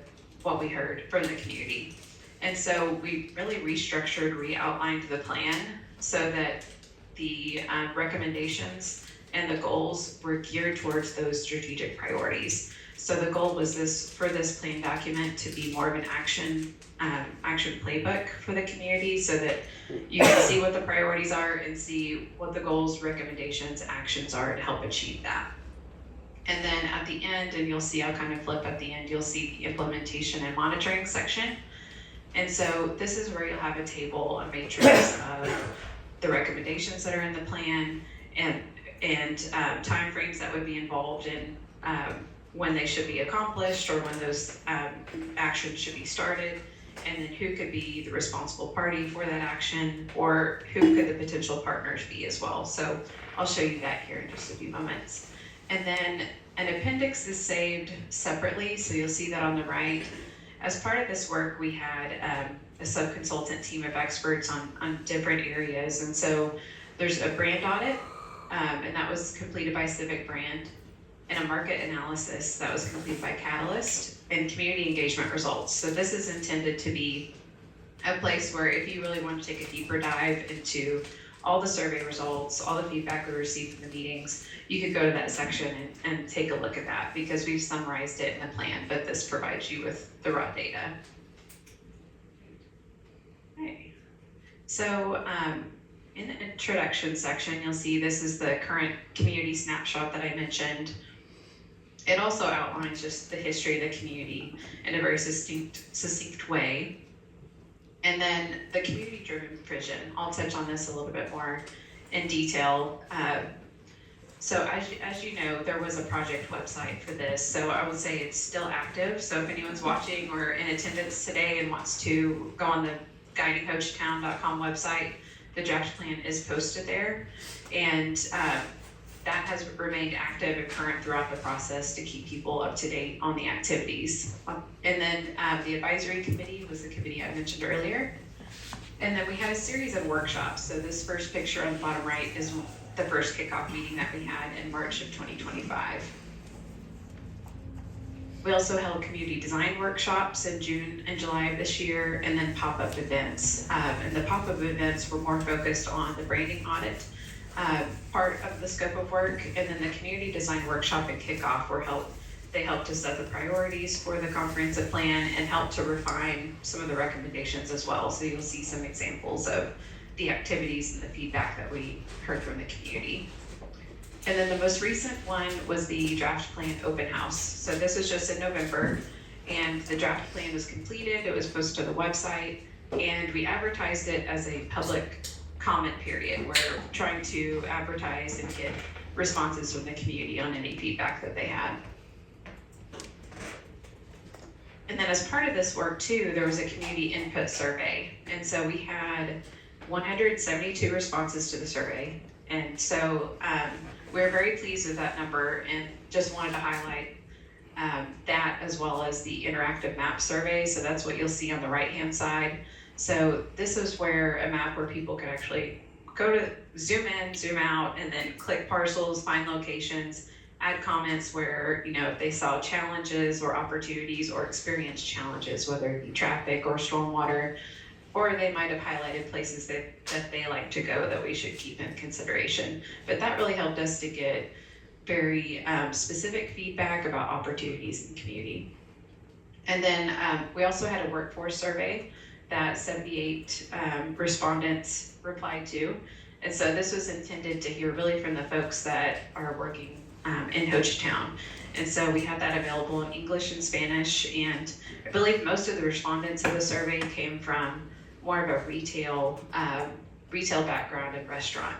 what we heard from the community. And so we really restructured, re-outlined the plan so that the recommendations and the goals were geared towards those strategic priorities. So the goal was for this plan document to be more of an action playbook for the community, so that you can see what the priorities are and see what the goals, recommendations, actions are to help achieve that. And then at the end, and you'll see I'll kind of flip at the end, you'll see the implementation and monitoring section. And so this is where you'll have a table, a matrix of the recommendations that are in the plan, and timeframes that would be involved in when they should be accomplished, or when those actions should be started, and then who could be the responsible party for that action, or who could the potential partners be as well. So I'll show you that here in just a few moments. And then an appendix is saved separately, so you'll see that on the right. As part of this work, we had a sub-consultant team of experts on different areas. And so there's a brand audit, and that was completed by Civic Brand, and a market analysis that was completed by Catalyst, and community engagement results. So this is intended to be a place where if you really want to take a deeper dive into all the survey results, all the feedback we received from the meetings, you could go to that section and take a look at that, because we've summarized it in the plan, but this provides you with the raw data. Okay. So in the introduction section, you'll see this is the current community snapshot that I mentioned. It also outlines just the history of the community in a very succinct way. And then the community-driven vision, I'll touch on this a little bit more in detail. So as you know, there was a project website for this, so I would say it's still active. So if anyone's watching or in attendance today and wants to go on the guidinghochatown.com website, the draft plan is posted there. And that has remained active and current throughout the process to keep people up to date on the activities. And then the advisory committee was the committee I mentioned earlier. And then we had a series of workshops. So this first picture on the bottom right is the first kickoff meeting that we had in March of 2025. We also held community design workshops in June and July of this year, and then pop-up events. And the pop-up events were more focused on the branding audit part of the scope of work, and then the community design workshop and kickoff they helped to set the priorities for the comprehensive plan and helped to refine some of the recommendations as well. So you'll see some examples of the activities and the feedback that we heard from the community. And then the most recent one was the draft plan open house. So this was just in November, and the draft plan was completed. It was posted to the website, and we advertised it as a public comment period. We're trying to advertise and get responses from the community on any feedback that they had. And then as part of this work too, there was a community input survey. And so we had 172 responses to the survey. And so we're very pleased with that number, and just wanted to highlight that, as well as the interactive map survey. So that's what you'll see on the right-hand side. So this is where a map where people could actually go to zoom in, zoom out, and then click parcels, find locations, add comments where, if they saw challenges or opportunities or experienced challenges, whether it be traffic or stormwater, or they might have highlighted places that they like to go that we should keep in consideration. But that really helped us to get very specific feedback about opportunities in the community. And then we also had a workforce survey that 78 respondents replied to. And so this was intended to hear really from the folks that are working in Hochatown. And so we had that available in English and Spanish, and I believe most of the respondents of the survey came from more of a retail background and restaurant.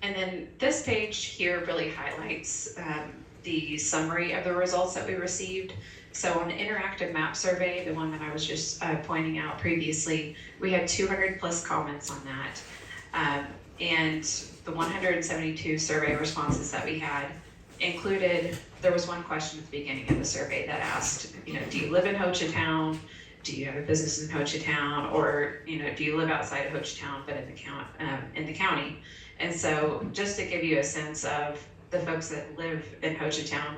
And then this page here really highlights the summary of the results that we received. So on the interactive map survey, the one that I was just pointing out previously, we had 200 plus comments on that. And the 172 survey responses that we had included, there was one question at the beginning of the survey that asked, do you live in Hochatown? Do you have a business in Hochatown? Or, do you live outside of Hochatown but in the county? And so just to give you a sense of the folks that live in Hochatown,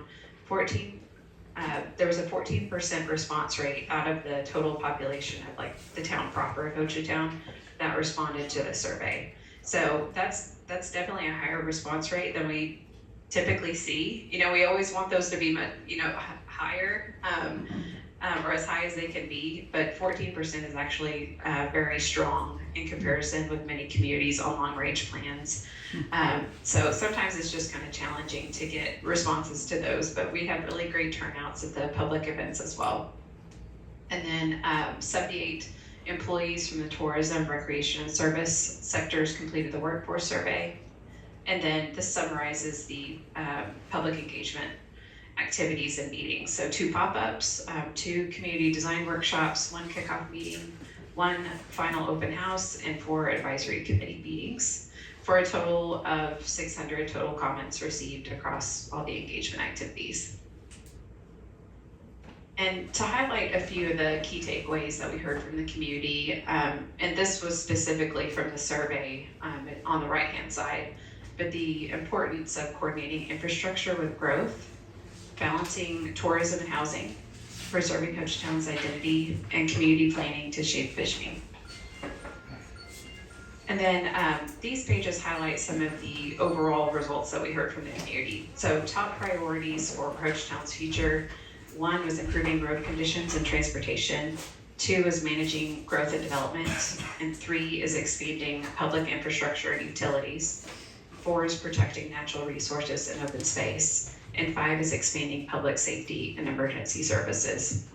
there was a 14% response rate out of the total population of the town proper of Hochatown that responded to the survey. So that's definitely a higher response rate than we typically see. We always want those to be, higher, or as high as they can be, but 14% is actually very strong in comparison with many communities on long-range plans. So sometimes it's just kind of challenging to get responses to those, but we had really great turnouts at the public events as well. And then 78 employees from the tourism, recreation, and service sectors completed the workforce survey. And then this summarizes the public engagement activities and meetings. So 2 pop-ups, 2 community design workshops, 1 kickoff meeting, 1 final open house, and 4 advisory committee meetings, for a total of 600 total comments received across all the engagement activities. And to highlight a few of the key takeaways that we heard from the community, and this was specifically from the survey on the right-hand side, but the importance of coordinating infrastructure with growth, balancing tourism and housing, preserving Hochatown's identity, and community planning to shape visioning. And then these pages highlight some of the overall results that we heard from the community. So top priorities for Hochatown's future: 1 was improving road conditions and transportation, 2 is managing growth and development, and 3 is expanding public infrastructure and utilities, 4 is protecting natural resources and open space, and 5 is expanding public safety and emergency services.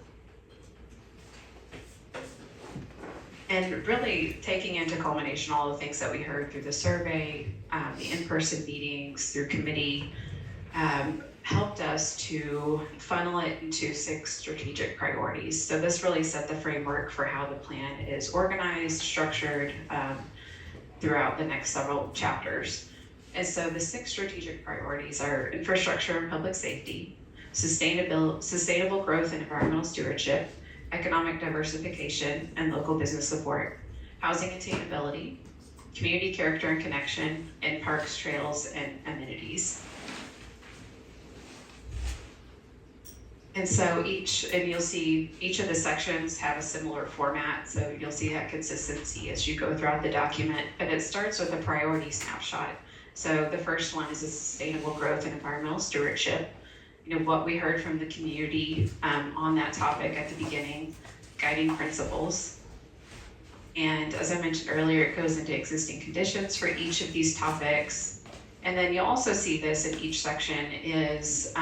And really taking into culmination all the things that we heard through the survey, the in-person meetings, through committee, helped us to funnel it into 6 strategic priorities. So this really set the framework for how the plan is organized, structured throughout the next several chapters. And so the 6 strategic priorities are infrastructure and public safety, sustainable growth and environmental stewardship, economic diversification and local business support, housing attainability, community character and connection, and parks, trails, and amenities. And so you'll see each of the sections have a similar format, so you'll see that consistency as you go throughout the document, but it starts with a priority snapshot. So the first one is a sustainable growth and environmental stewardship. You know, what we heard from the community on that topic at the beginning, guiding principles. And as I mentioned earlier, it goes into existing conditions for each of these topics. And then you'll also see this in each section is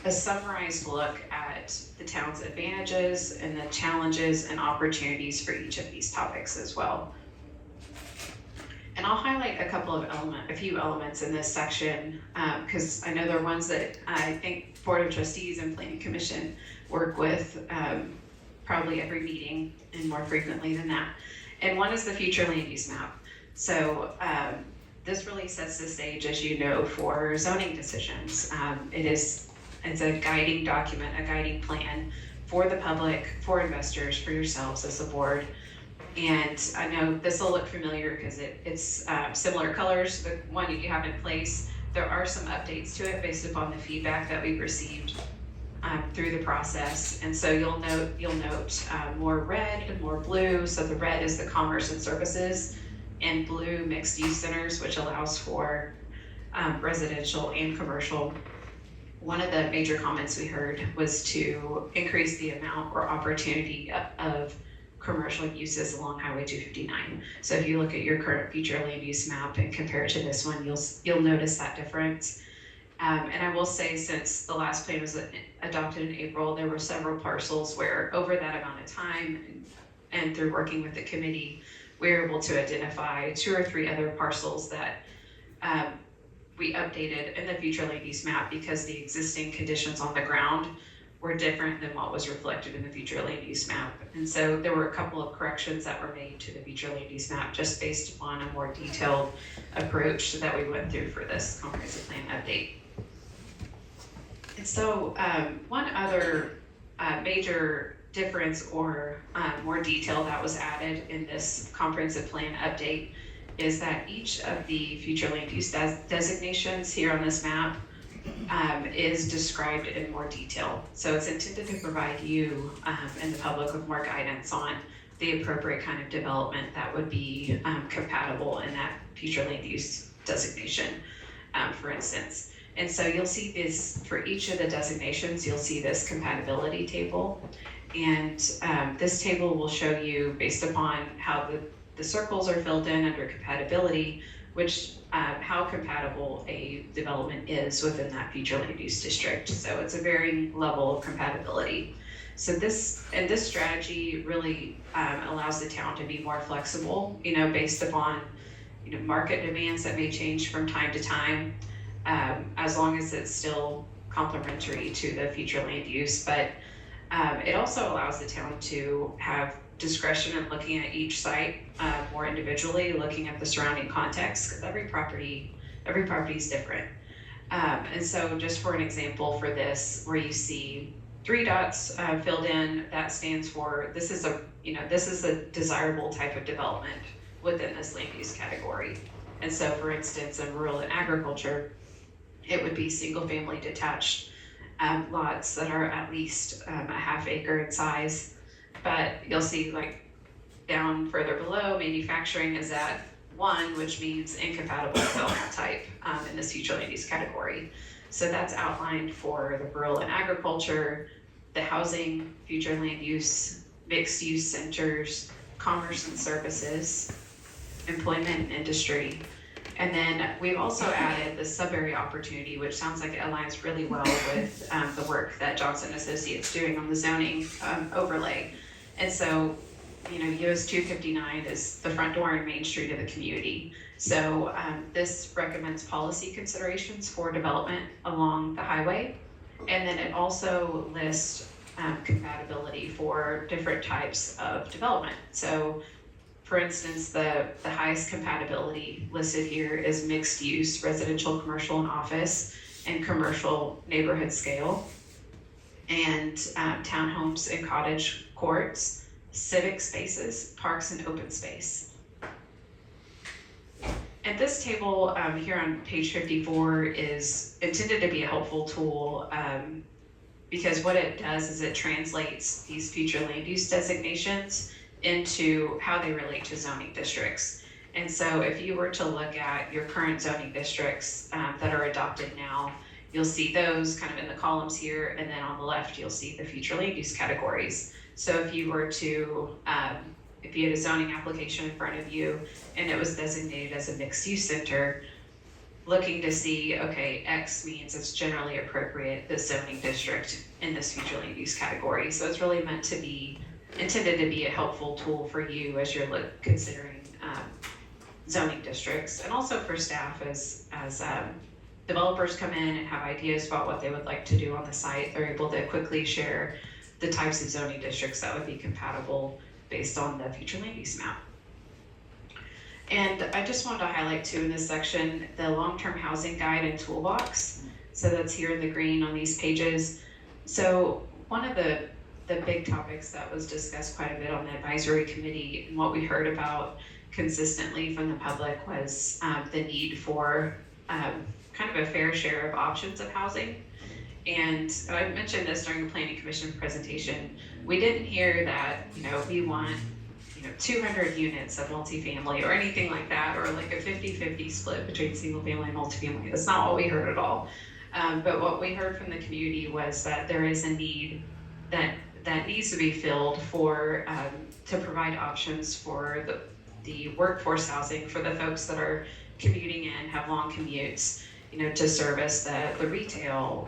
a summarized look at the town's advantages and the challenges and opportunities for each of these topics as well. And I'll highlight a few elements in this section because I know there are ones that I think Board of Trustees and Planning Commission work with probably every meeting and more frequently than that. And one is the future land use map. So this really sets the stage, as you know, for zoning decisions. It's a guiding document, a guiding plan for the public, for investors, for yourselves as a board. And I know this will look familiar because it's similar colors, the one that you have in place. There are some updates to it based upon the feedback that we've received through the process. And so you'll note more red and more blue. So the red is the commerce and services, and blue mixed use centers, which allows for residential and commercial. One of the major comments we heard was to increase the amount or opportunity of commercial uses along Highway 259. So if you look at your current future land use map and compare it to this one, you'll notice that difference. And I will say, since the last plan was adopted in April, there were several parcels where over that amount of time and through working with the committee, we were able to identify 2 or 3 other parcels that we updated in the future land use map because the existing conditions on the ground were different than what was reflected in the future land use map. And so there were a couple of corrections that were made to the future land use map just based upon a more detailed approach that we went through for this comprehensive plan update. And so one other major difference or more detail that was added in this comprehensive plan update is that each of the future land use designations here on this map is described in more detail. So it's intended to provide you and the public with more guidance on the appropriate kind of development that would be compatible in that future land use designation, for instance. And so you'll see this for each of the designations, you'll see this compatibility table. And this table will show you, based upon how the circles are filled in under compatibility, how compatible a development is within that future land use district. So it's a varying level of compatibility. So this strategy really allows the town to be more flexible, based upon market demands that may change from time to time, as long as it's still complementary to the future land use. But it also allows the town to have discretion in looking at each site more individually, looking at the surrounding context, because every property is different. And so just for an example for this, where you see 3 dots filled in, that stands for this is a desirable type of development within this land use category. And so, for instance, in rural and agriculture, it would be single family detached lots that are at least a half acre in size. But you'll see like down further below, manufacturing is at 1, which means incompatible development type in this future land use category. So that's outlined for the rural and agriculture, the housing, future land use, mixed use centers, commerce and services, employment and industry. And then we've also added the sub-area opportunity, which sounds like it aligns really well with the work that Johnson Associates doing on the zoning overlay. And so, US 259 is the front door and main street of the community. So this recommends policy considerations for development along the highway. And then it also lists compatibility for different types of development. So for instance, the highest compatibility listed here is mixed use, residential, commercial, and office, and commercial neighborhood scale, and townhomes and cottage courts, civic spaces, parks, and open space. And this table here on page 54 is intended to be a helpful tool because what it does is it translates these future land use designations into how they relate to zoning districts. And so if you were to look at your current zoning districts that are adopted now, you'll see those kind of in the columns here, and then on the left you'll see the future land use categories. So if you were to, if you had a zoning application in front of you and it was designated as a mixed use center, looking to see, okay, X means it's generally appropriate, this zoning district in this future land use category. So it's really intended to be a helpful tool for you as you're considering zoning districts, and also for staff as developers come in and have ideas about what they would like to do on the site. They're able to quickly share the types of zoning districts that would be compatible based on the future land use map. And I just wanted to highlight too in this section, the long-term housing guide and toolbox. So that's here in the green on these pages. So one of the big topics that was discussed quite a bit on the advisory committee and what we heard about consistently from the public was the need for kind of a fair share of options of housing. And I mentioned this during the Planning Commission presentation. We didn't hear that, we want 200 units of multifamily or anything like that, or like a 50-50 split between single family and multifamily. That's not what we heard at all. But what we heard from the community was that there is a need that needs to be filled for to provide options for the workforce housing for the folks that are commuting in, have long commutes, to service the retail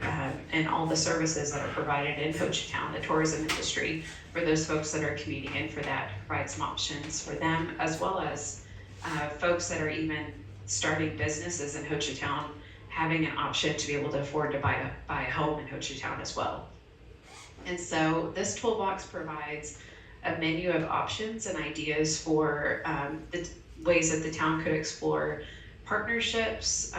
and all the services that are provided in Hochatown, the tourism industry, for those folks that are commuting in for that, provide some options for them, as well as folks that are even starting businesses in Hochatown, having an option to be able to afford to buy a home in Hochatown as well. And so this toolbox provides a menu of options and ideas for the ways that the town could explore partnerships,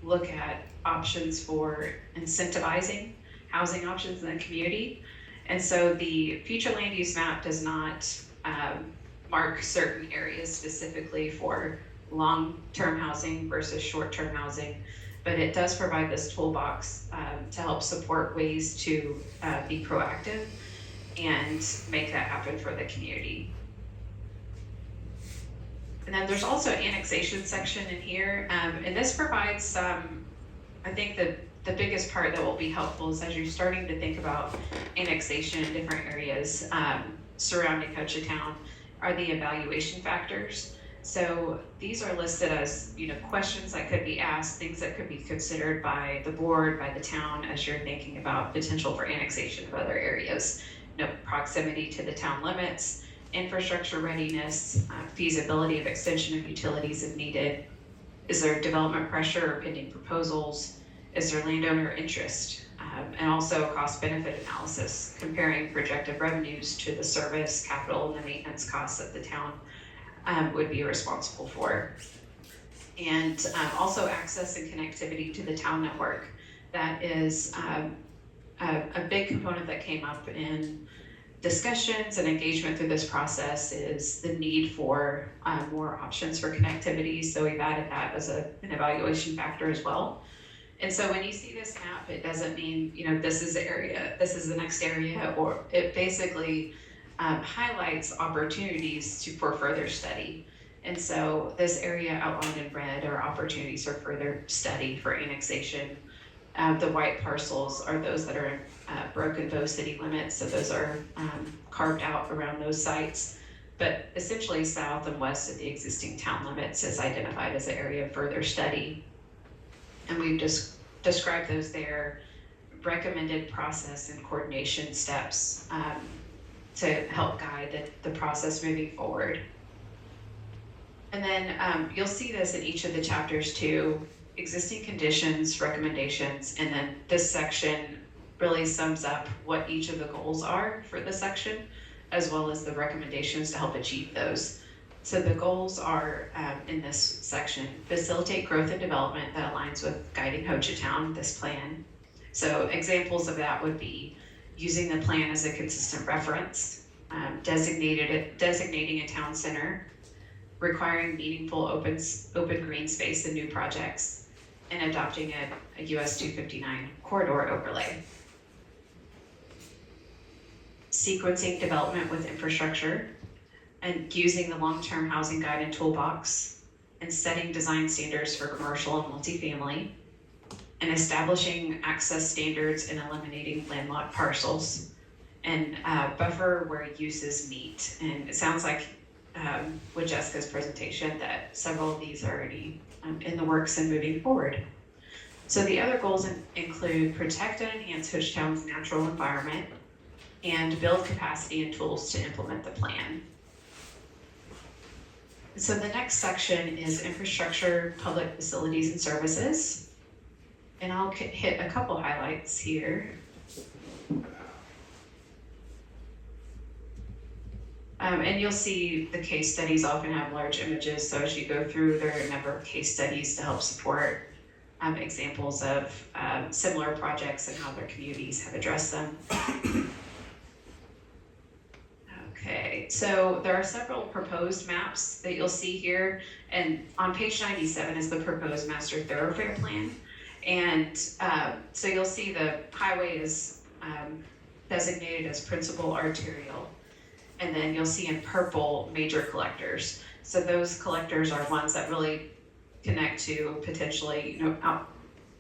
look at options for incentivizing housing options in the community. And so the future land use map does not mark certain areas specifically for long-term housing versus short-term housing, but it does provide this toolbox to help support ways to be proactive and make that happen for the community. And then there's also an annexation section in here, and this provides some, I think the biggest part that will be helpful is as you're starting to think about annexation in different areas surrounding Hochatown are the evaluation factors. So these are listed as questions that could be asked, things that could be considered by the board, by the town as you're thinking about potential for annexation of other areas. Proximity to the town limits, infrastructure readiness, feasibility of extension of utilities if needed. Is there development pressure or pending proposals? Is there landowner interest? And also cost benefit analysis, comparing projected revenues to the service, capital, and the maintenance costs that the town would be responsible for. And also access and connectivity to the town network. That is a big component that came up in discussions and engagement through this process is the need for more options for connectivity. So we've added that as an evaluation factor as well. And so when you see this map, it doesn't mean, this is the area, this is the next area, or it basically highlights opportunities for further study. And so this area outlined in red are opportunities for further study for annexation. The white parcels are those that are in broken bow city limits, so those are carved out around those sites. But essentially south and west of the existing town limits is identified as an area of further study. And we've just described those there, recommended process and coordination steps to help guide the process moving forward. And then you'll see this in each of the chapters too, existing conditions, recommendations, and then this section really sums up what each of the goals are for the section, as well as the recommendations to help achieve those. So the goals are, in this section, facilitate growth and development that aligns with guiding Hochatown, this plan. So examples of that would be using the plan as a consistent reference, designating a town center, requiring meaningful open green space in new projects, and adopting a US 259 corridor overlay. Sequencing development with infrastructure, and using the long-term housing guide and toolbox, and setting design standards for commercial and multifamily, and establishing access standards and eliminating landlocked parcels, and buffer where uses meet. And it sounds like with Jessica's presentation that several of these are already in the works and moving forward. So the other goals include protect and enhance Hochatown's natural environment and build capacity and tools to implement the plan. So the next section is infrastructure, public facilities and services. And I'll hit a couple highlights here. And you'll see the case studies often have large images, so as you go through, there are a number of case studies to help support examples of similar projects and how their communities have addressed them. Okay, so there are several proposed maps that you'll see here, and on page 97 is the proposed master thoroughfare plan. And so you'll see the highway is designated as principal arterial. And then you'll see in purple major collectors. So those collectors are ones that really connect to potentially,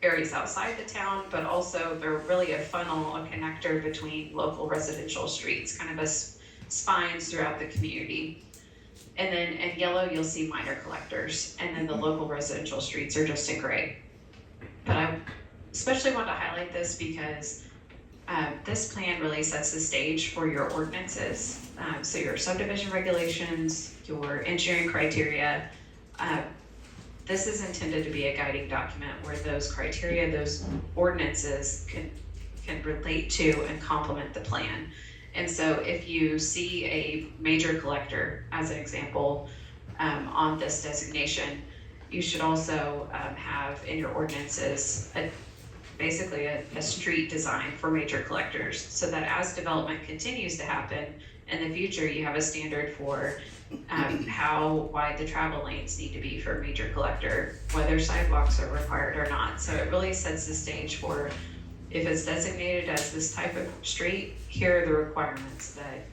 areas outside the town, but also they're really a funnel, a connector between local residential streets, kind of as spines throughout the community. And then in yellow, you'll see minor collectors, and then the local residential streets are just in gray. But I especially want to highlight this because this plan really sets the stage for your ordinances. So your subdivision regulations, your engineering criteria, this is intended to be a guiding document where those criteria, those ordinances can relate to and complement the plan. And so if you see a major collector, as an example, on this designation, you should also have in your ordinances basically a street design for major collectors, so that as development continues to happen in the future, you have a standard for how wide the travel lanes need to be for a major collector, whether sidewalks are required or not. So it really sets the stage for, if it's designated as this type of street, here are the requirements that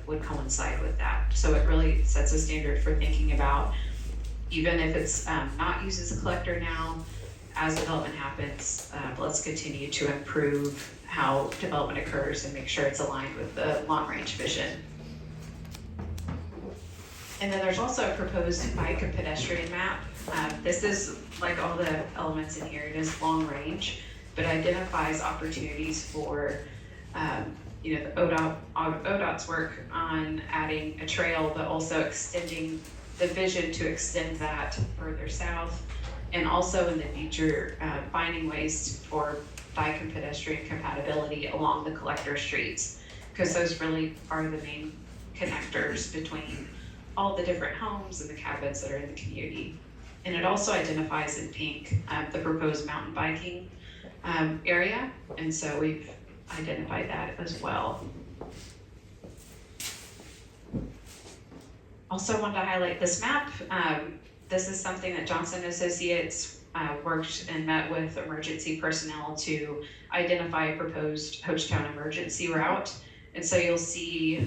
would coincide with that. So it really sets a standard for thinking about, even if it's not used as a collector now, as development happens, let's continue to improve how development occurs and make sure it's aligned with the long-range vision. And then there's also a proposed bike and pedestrian map. This is, like all the elements in here, it is long range, but identifies opportunities for, the ODOT's work on adding a trail, but also extending the vision to extend that further south, and also in the future, finding ways for bike and pedestrian compatibility along the collector streets, because those really are the main connectors between all the different homes and the cabins that are in the community. And it also identifies in pink the proposed mountain biking area, and so we've identify that as well. Also wanted to highlight this map. This is something that Johnson Associates worked and met with emergency personnel to identify a proposed Hochatown emergency route. And so you'll see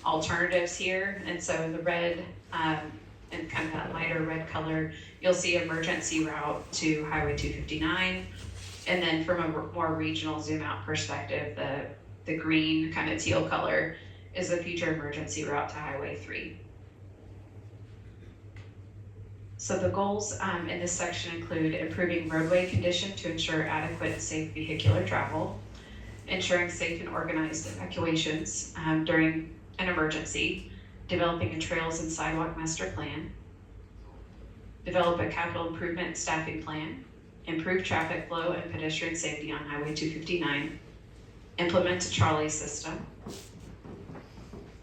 alternatives here. And so in the red and kind of that lighter red color, you'll see emergency route to Highway 259. And then from a more regional zoom out perspective, the green kind of teal color is the future emergency route to Highway 3. So the goals in this section include improving roadway condition to ensure adequate and safe vehicular travel, ensuring safe and organized evacuations during an emergency, developing a trails and sidewalk master plan, develop a capital improvement staffing plan, improve traffic flow and pedestrian safety on Highway 259, implement a trolley system.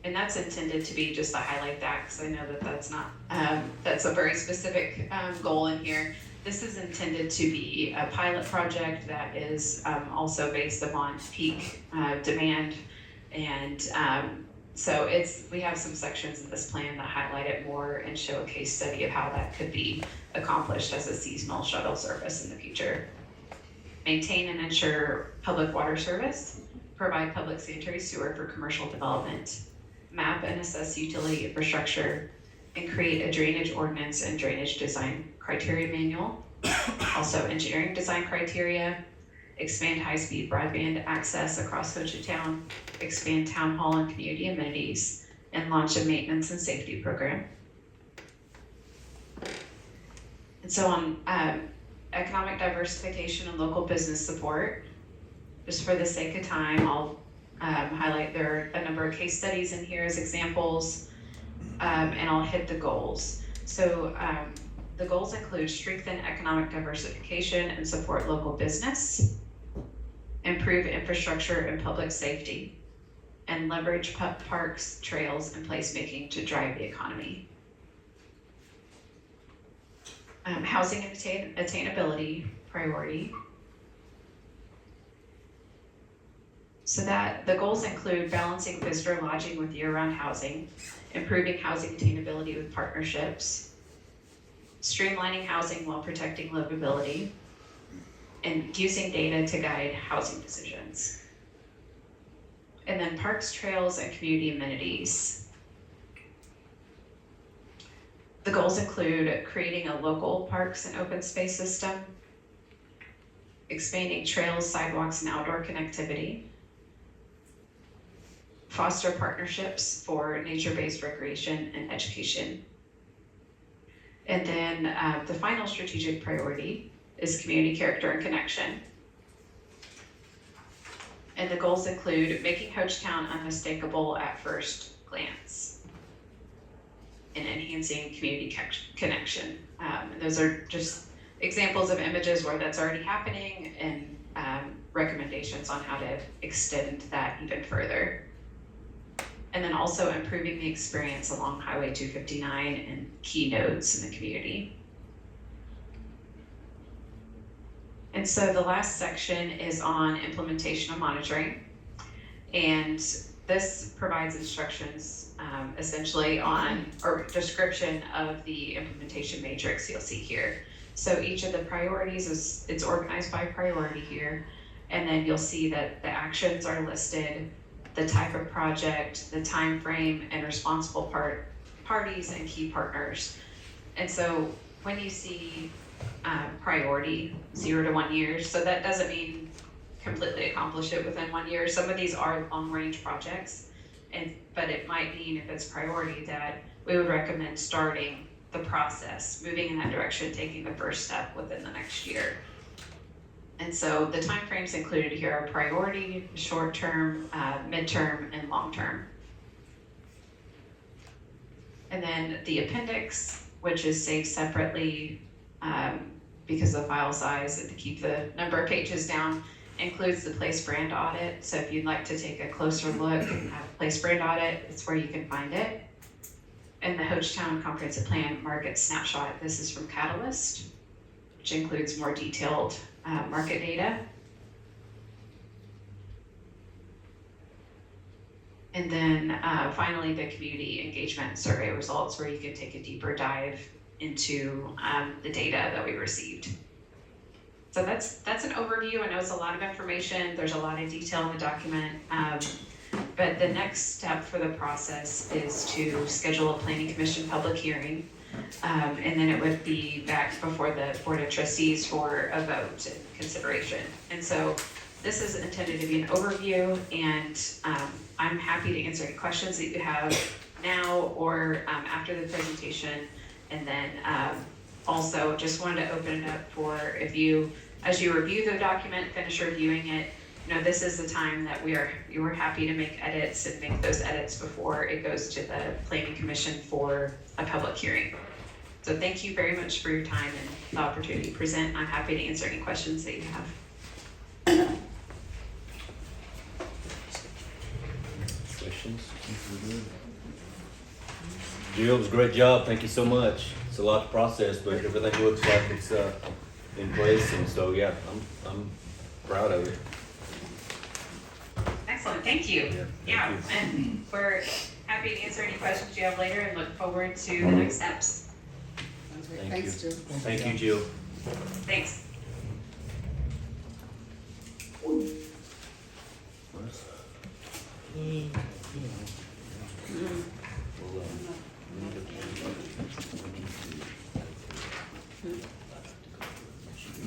And that's intended to be just to highlight that, because I know that that's not, that's a very specific goal in here. This is intended to be a pilot project that is also based upon peak demand. And so we have some sections in this plan that highlight it more and show a case study of how that could be accomplished as a seasonal shuttle service in the future. Maintain and ensure public water service, provide public sanitary sewer for commercial development, map and assess utility infrastructure, and create a drainage ordinance and drainage design criteria manual. Also engineering design criteria, expand high-speed broadband access across Hochatown, expand town hall and community amenities, and launch a maintenance and safety program. And so on economic diversification and local business support, just for the sake of time, I'll highlight there are a number of case studies in here as examples, and I'll hit the goals. So the goals include strengthen economic diversification and support local business, improve infrastructure and public safety, and leverage parks, trails, and placemaking to drive the economy. Housing attainability priority. So that the goals include balancing visitor lodging with year-round housing, improving housing attainability with partnerships, streamlining housing while protecting livability, and using data to guide housing decisions. And then parks, trails, and community amenities. The goals include creating a local parks and open space system, expanding trails, sidewalks, and outdoor connectivity, foster partnerships for nature-based recreation and education. And then the final strategic priority is community character and connection. And the goals include making Hochatown unmistakable at first glance and enhancing community connection. And those are just examples of images where that's already happening and recommendations on how to extend that even further. And then also improving the experience along Highway 259 and key nodes in the community. And so the last section is on implementation and monitoring. And this provides instructions essentially on, or description of the implementation matrix you'll see here. So each of the priorities it's organized by priority here. And then you'll see that the actions are listed, the type of project, the time frame, and responsible parties and key partners. And so when you see priority 0 to 1 year, so that doesn't mean completely accomplish it within 1 year. Some of these are long-range projects, but it might mean if it's priority that we would recommend starting the process, moving in that direction, taking the first step within the next year. And so the timeframes included here are priority, short-term, midterm, and long-term. And then the appendix, which is saved separately because of the file size and to keep the number of pages down, includes the place brand audit. So if you'd like to take a closer look at the place brand audit, it's where you can find it. And the Hochatown Comprehensive Plan Market Snapshot. This is from Catalyst, which includes more detailed market data. And then finally, the community engagement survey results, where you can take a deeper dive into the data that we received. So that's an overview. I know it's a lot of information. There's a lot of detail in the document. But the next step for the process is to schedule a planning commission public hearing. And then it would be back before the Board of Trustees for a vote and consideration. And so this is intended to be an overview, and I'm happy to answer any questions that you have now or after the presentation. And then also just wanted to open it up for if you, as you review the document, finish reviewing it, you know, this is the time that you are happy to make edits and make those edits before it goes to the Planning Commission for a public hearing. So thank you very much for your time and the opportunity to present. I'm happy to answer any questions that you have. Questions? Jill, it was a great job. Thank you so much. It's a lot to process, but everything looks like it's in place, and so yeah, I'm proud of it. Excellent, thank you. Yeah, thank you. And we're happy to answer any questions you have later and look forward to the next steps. Thank you. Thanks, Jill. Thank you, Jill. Thanks.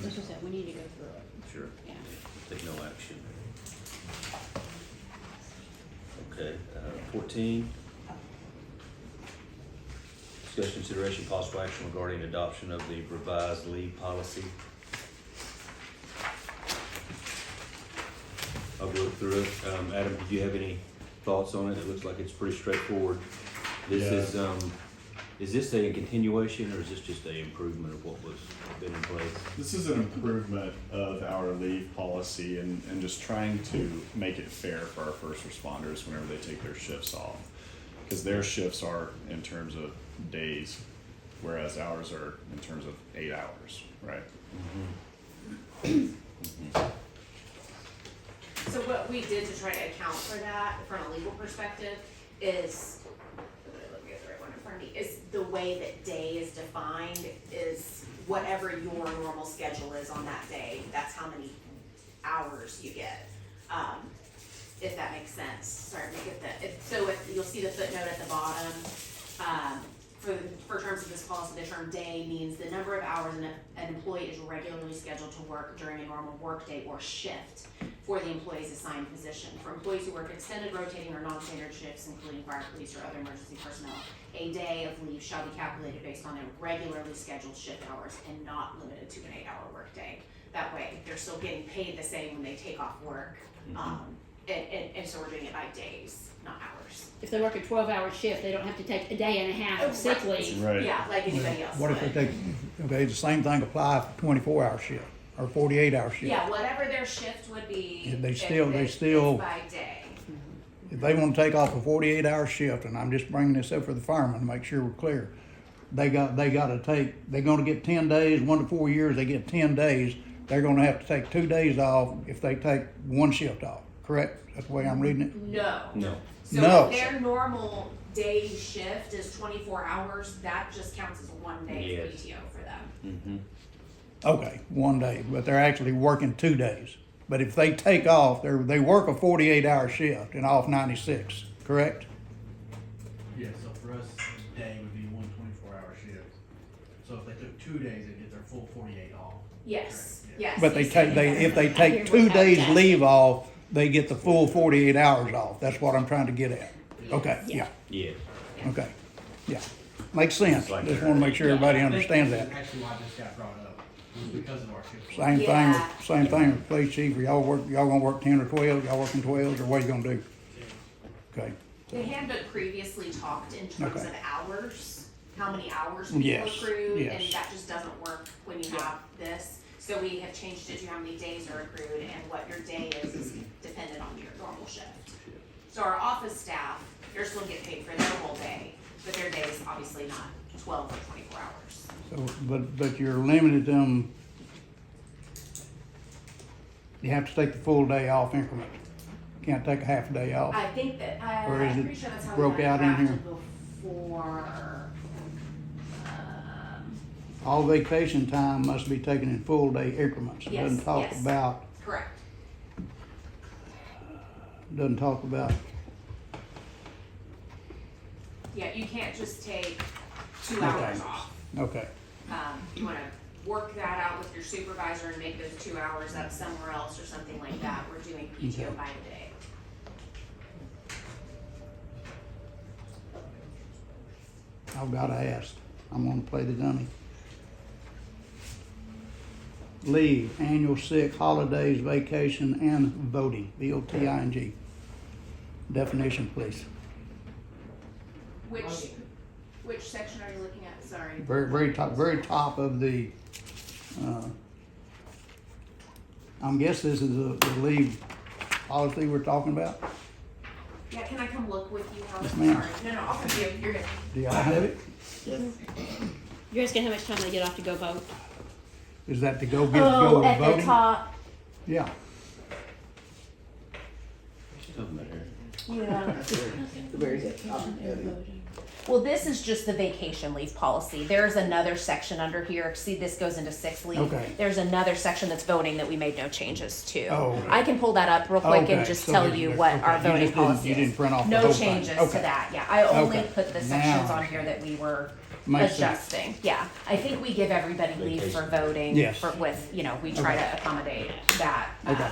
That's just that, we need to go through it. Sure. Yeah. Take no action. Okay, 14. Discussion, consideration, possible action regarding adoption of the revised leave policy. I'll go through it. Adam, did you have any thoughts on it? It looks like it's pretty straightforward. This is this a continuation, or is this just a improvement of what was been in place? This is an improvement of our leave policy and just trying to make it fair for our first responders whenever they take their shifts off. Because their shifts are in terms of days, whereas ours are in terms of 8 hours, right? So what we did to try to account for that from a legal perspective is, let me get the right one in front of me, is the way that day is defined is whatever your normal schedule is on that day, that's how many hours you get. If that makes sense. Sorry, let me get that. So you'll see the footnote at the bottom. For terms of this policy, the term day means the number of hours an employee is regularly scheduled to work during a normal workday or shift for the employee's assigned position. For employees who work extended, rotating, or non-standard shifts, including fire, police, or other emergency personnel, a day of leave shall be calculated based on a regularly scheduled shift hours and not limited to an 8-hour workday. That way, they're still getting paid the same when they take off work. And so we're doing it by days, not hours. If they work a 12-hour shift, they don't have to take a day and a half of sick leave. Right. Yeah, like anybody else What if would. they take, okay, the same thing apply for 24-hour shift or 48-hour shift? Yeah, whatever their shift would be. They if still- it's by day. If they wanna take off a 48-hour shift, and I'm just bringing this up for the firemen to make sure we're clear, they're gonna get 10 days, 1 to 4 years, they get 10 days. They're gonna have to take 2 days off if they take one shift off, correct? That's the way I'm reading it? No. No. So No. if their normal day shift is 24 hours, that just counts as 1 day of Yes. PTO for them. Mm-hmm. Okay, 1 day, but they're actually working 2 days. But if they take off, they work a 48-hour shift and off 96, correct? Yeah, so for us, a day would be 1 24-hour shift. So if they took 2 days, they'd get their full 48 off. Yes, Correct, yes. But if they take 2 days leave off, they get the full 48 hours off. That's what I'm trying to get at. Okay, yeah, Yeah. okay, yeah. Makes sense. It's like Just wanna make sure everybody understands that. Actually, why this got brought up was because of our shift. Same thing with police chief. Y'all gonna work 10 or 12? Y'all working 12s, or what you gonna do? Okay, The handbook previously talked in terms Okay. of hours, how many hours people Yes, accrued, and yes. that just doesn't work when you have this. So we have changed it to how many days are accrued, and what your day is dependent on your normal shift. So our office staff, they're still getting paid for their whole day, but their day is obviously not 12 or 24 hours. so, but you're limited them. You have to take the full day off increment. Can't take a half a day off? I think that, Or is I'm it pretty sure that's how we broke had it out in drafted here? before. All vacation time must be taken in full day increments. It Yes, Doesn't talk yes. about, Correct. doesn't talk about, Yeah, you can't just take 2 Okay. hours off. okay, You wanna work that out with your supervisor and make those 2 hours up somewhere else or something like that. We're doing PTO Okay. by the day. I've gotta ask. I'm gonna play the dummy. Leave, annual sick, holidays, vacation, and voting, VOTING. Definition, please. Which section are you looking at? Sorry. Very top of the, I'm guessing this is the leave policy we're talking about. Yeah, can I come look with you, Howard? Yes, ma'am. Sorry. No, I'll come to you. You're good. Do y'all have it? You're asking how much time they get off to go vote? Is that to go voting? At the top. Yeah, Yeah. Well, this is just the vacation leave policy. There's another section under here. See, this goes into sick leave. Okay. There's another section that's voting that we made no changes to. Oh, okay. I can pull that up real quick Okay, and just so tell there's- you there's- what okay, our you voting just didn't- policy you is. didn't print off the No whole thing. changes to Okay. that. Yeah, I only Okay. put the sections Now- on here that we were Makes sense. adjusting. Yeah, I think we give everybody leave for Vacation. voting. Yes. With, we try Okay. to accommodate that. Okay.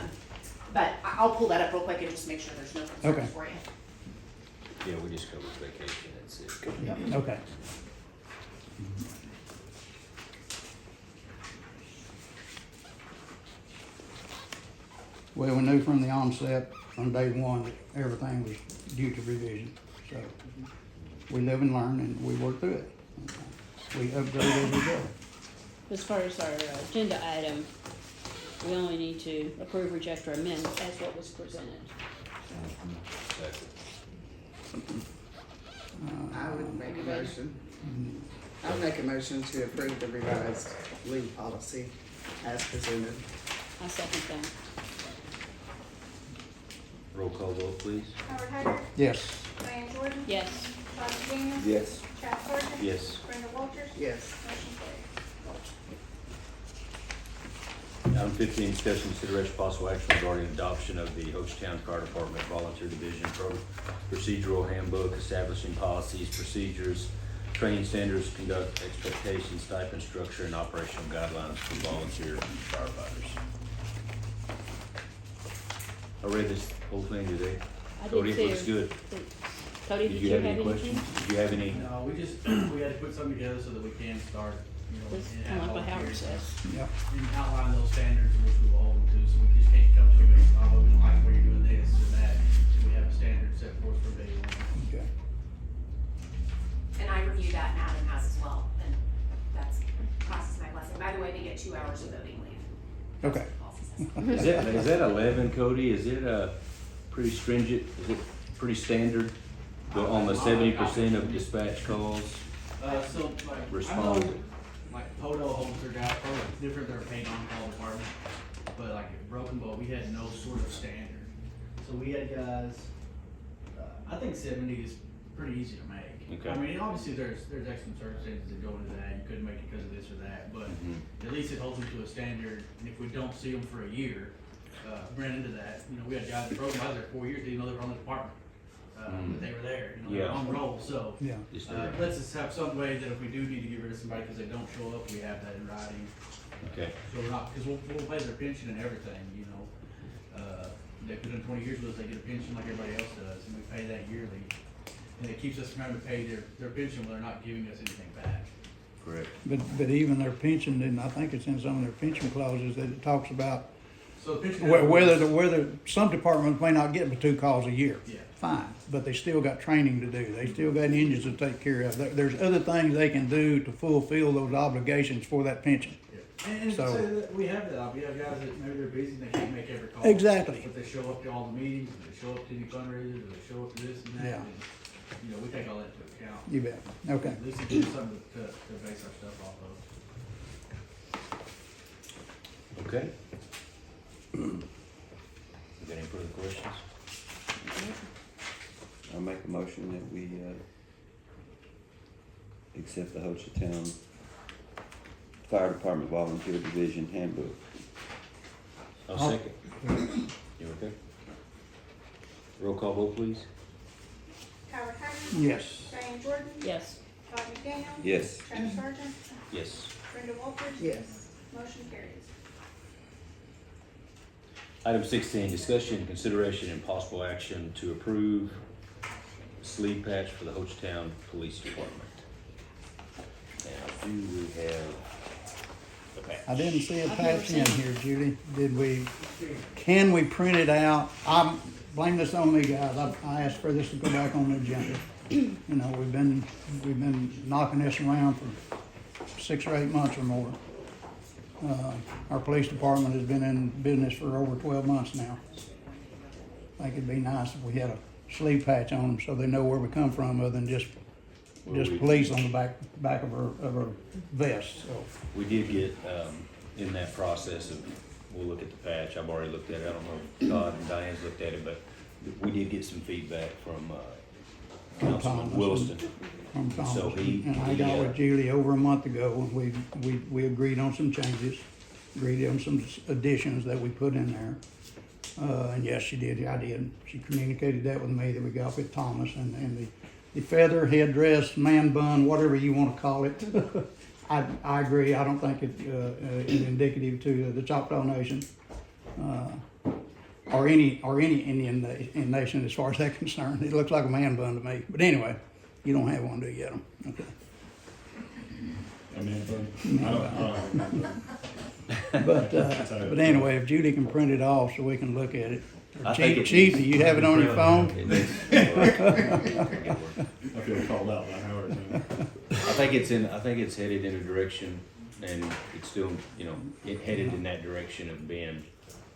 But I'll pull that up real quick and just make sure there's no concerns Okay. for you. Yeah, we just covered vacation, that's it. yeah, okay. Well, we knew from the onset, from day one, that everything was due to revision. So we live and learn and we work through it. We upgrade as we go. As far as our agenda item, we only need to approve, reject, or amend as what was presented. That's it. I would make a motion. I would make a motion to approve the revised leave policy as presented. I second that. Roll call vote, please. Howard Hager, Yes. Diane Jordan, Yes. Todd McDaniel. Yes. Chad Sargent. Yes. Brenda Walters. Yes. Motion carries. Item 15, discussion consideration possible action regarding adoption of the Hochatown Fire Department Volunteer Division Procedural Handbook, establishing policies, procedures, training standards, conduct expectations, stipend structure, and operational guidelines for volunteer firefighters. I read this whole thing today. I Cody, did it too. looks good. Cody, Did you have any questions? Did you have any? No, we had to put something together so that we can start, It's and kind have of like what Howard volunteers. says. Yeah. And outline those standards in which we will hold them to, so we just can't come to them and, oh, we don't like where you're doing this or that. We have a standard set forth from day one. Okay. And I reviewed that, and Adam has as well, and that's passes my blessing. By the way, they get 2 hours of voting leave. Okay. Is that 11, Cody? Is it pretty stringent? Is it pretty standard? On the 70% of dispatch calls So like, I know, respond? like Poto holds their down, Poto is different, they're a paid on-call department. But like at Broken Bow, we had no sort of standard. So we had guys, I think 70 is pretty easy to make. Okay. I mean, obviously there's excellent circumstances that go into that, you couldn't make it because of this or that, but at least it holds them to a standard. And if we don't see them for a year, ran into that, we had guys that Broken Bow there 4 years, didn't know they were on the department. But they were there, they were Yeah. on roll, so. Yeah. Just there. Let's just have some way that if we do need to get rid of somebody because they don't show up, we have that in writing. Okay. So we're not, because we'll pay their pension and everything, They've been in 20 years with us, they get a pension like everybody else does, and we pay that yearly. And it keeps us from having to pay their pension when they're not giving us anything back. Correct. But even their pension, and I think it's in some of their pension clauses that it talks about So the pension. whether some departments may not get but 2 calls a year. Yeah. Fine, but they still got training to do. They still got engines to take care of. There's other things they can do to fulfill those obligations for that pension. And So- so that we have that, we have guys that maybe they're busy and they can't make every call. Exactly. But they show up to all the meetings, and they show up to any fundraisers, or they show up to this and that. Yeah. And, we take all that into account. You bet. Okay. At least it gives us something to base our stuff off of. Okay. You got any further questions? I'll make a motion that we, accept the Hochatown Fire Department Volunteer Division Handbook. I'll second. You okay? Roll call vote, please. Howard Haggard. Yes. Diane Jordan. Yes. Todd McDaniel. Yes. Travis Sargent. Yes. Brenda Walters. Yes. Motion carries. Item 16, discussion, consideration, and possible action to approve sleeve patch for the Hochatown Police Department. Now, do we have the patch? I didn't see a patch in here, Judy. Did we, can we print it out? Blame this on me, guys. I asked for this to go back on the agenda. You know, we've been knocking this around for 6 or 8 months or more. Our police department has been in business for over 12 months now. I think it'd be nice if we had a sleeve patch on them so they know where we come from, other than just police on the back of our vest. So We did get, in that process of, we'll look at the patch, I've already looked at it, I don't know if Todd and Diane's looked at it, but we did get some feedback from, Councilman Thomas Williston. from Thomas. So And I got with Julie over a month ago, and we agreed on some changes, agreed on some additions that we put in there. And yes, she did, I did. She communicated that with me, that we got with Thomas, and the feather, headdress, man bun, whatever you wanna call it. I agree, I don't think it is indicative to the Choctaw Nation, or any Indian nation as far as that's concerned. It looks like a man bun to me, but anyway, you don't have one, do you, Adam? Okay. I mean, I don't remember. But anyway, if Judy can print it off so we can look at it. Or I think Chief, do you have it on your phone? I feel called out by Howard now. I think it's headed in a direction, and it's still, you know, it headed in that direction of being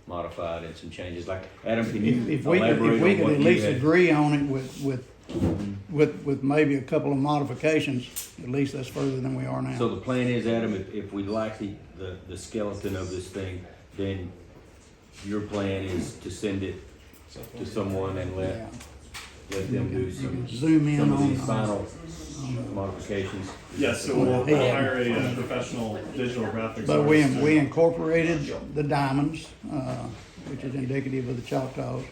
modified and some changes. Like, Adam, can you If we elaborate could on what at you least had? agree on it with maybe a couple of modifications, at least that's further than we are now. So the plan is, Adam, if we like the skeleton of this thing, then your plan is to send it to someone and Yeah. let them do You can some zoom in of these on, final modifications. Yes, so we'll hire a professional digital graphics but artist. we incorporated the diamonds, which is indicative of the Choctaws.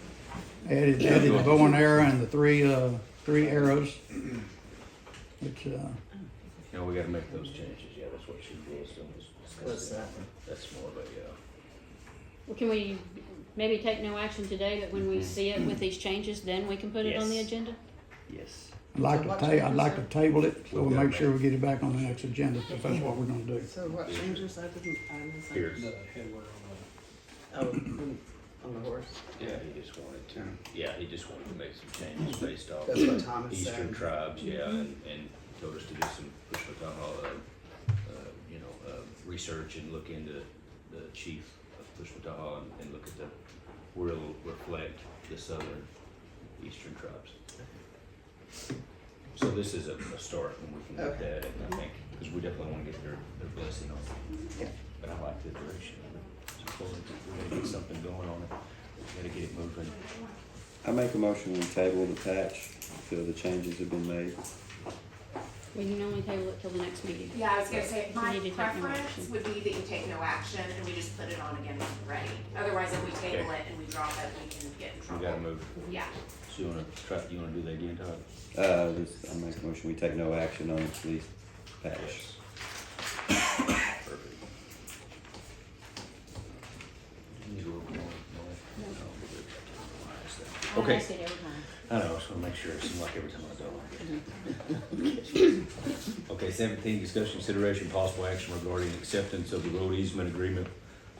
Added the bow and arrow and the three arrows, which, You know, we gotta make those changes, yeah, that's what she did, so What's that? that's more of a, Well, can we maybe take no action today, but when we see it with these changes, then we can put it on the Yes. agenda? yes. I'd like to table it, so We've we'll got make it. sure we get it back on the next agenda, if that's what we're gonna do. So what changes? I missed. Here's, Oh, on the horse. yeah, he just wanted to make some changes based off That's what Thomas Eastern said. tribes, yeah, and told us to do some research and look into the chief of Pushmataha and look at where it'll reflect the southern Eastern tribes. So this is a start, and we can look at it, and I think, because we definitely want to get their blessing on it. Yeah. But I like the direction of it. So we gotta get something going on it, we gotta get it moving. I make a motion we table the patch until the changes have been made. We can only table it till the next meeting. Yeah, I was gonna say, We my need to take no preference action. would be that you take no action and we just put it on again when we're ready. Otherwise, if we table Okay. it and we drop it, we can get in We trouble. gotta move. Yeah. So you wanna do that again, Todd? I make a motion we take no action on the police patch. Perfect. I Okay, ask it every time. I know, I just wanna make sure it seems like every time I do. Okay, 17, discussion, consideration, possible action regarding acceptance of the road easement agreement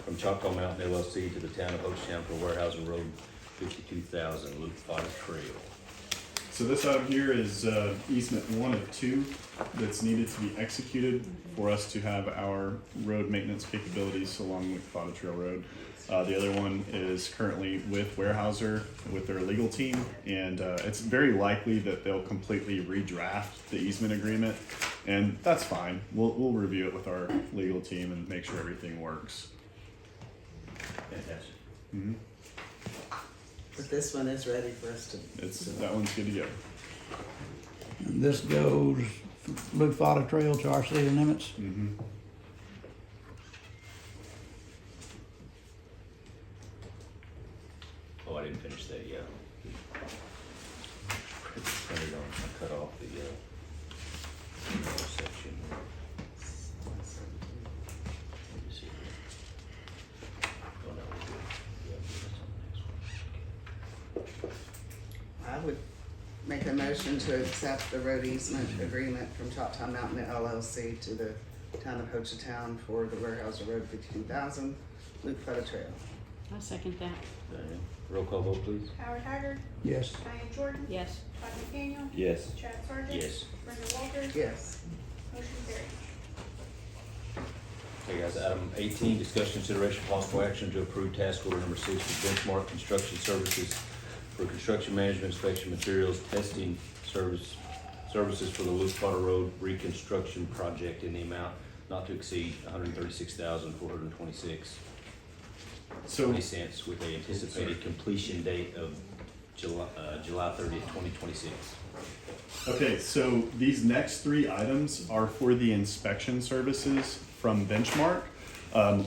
from Choctaw Mountain LLC to the town of Hochatown for Warehouser Road 52,000 Loop 5 Trail. So this item here is easement 1 of 2 that's needed to be executed for us to have our road maintenance capabilities along with Fodder Trail Road. The other one is currently with Warehouser with their legal team, and it's very likely that they'll completely redraft the easement agreement, and that's fine. We'll review it with our legal team and make sure everything works. Fantastic. Mhm. But this one is ready for us to. That one's good to go. And this goes Luke Fodder Trail to our city limits. Mm-hmm. Oh, I didn't finish that yet. Printed on, I cut off the, section. Let me see here. Oh, no, we're good. Yeah, that's on the next one. I would make a motion to accept the road easement agreement from Hochatown Mountain LLC to the town of Hochatown for the Warehouse Road 52,000, Luke Futta Trail. I second that. Diane, roll call vote, please. Howard Haggard, Yes. Diane Jordan, Yes. Todd McDaniel, Yes. Chad Sargent. Yes. Brenda Walters. Yes. Motion carried. Okay, guys, item 18, discussion consideration possible action to approve task order number 6 for Benchmark Construction Services for construction management, inspection materials, testing services for the Luke Potter Road reconstruction project in the amount not to exceed $136,426.20 So, with the anticipated completion date of July 30th, 2026. okay, so these next 3 items are for the inspection services from Benchmark.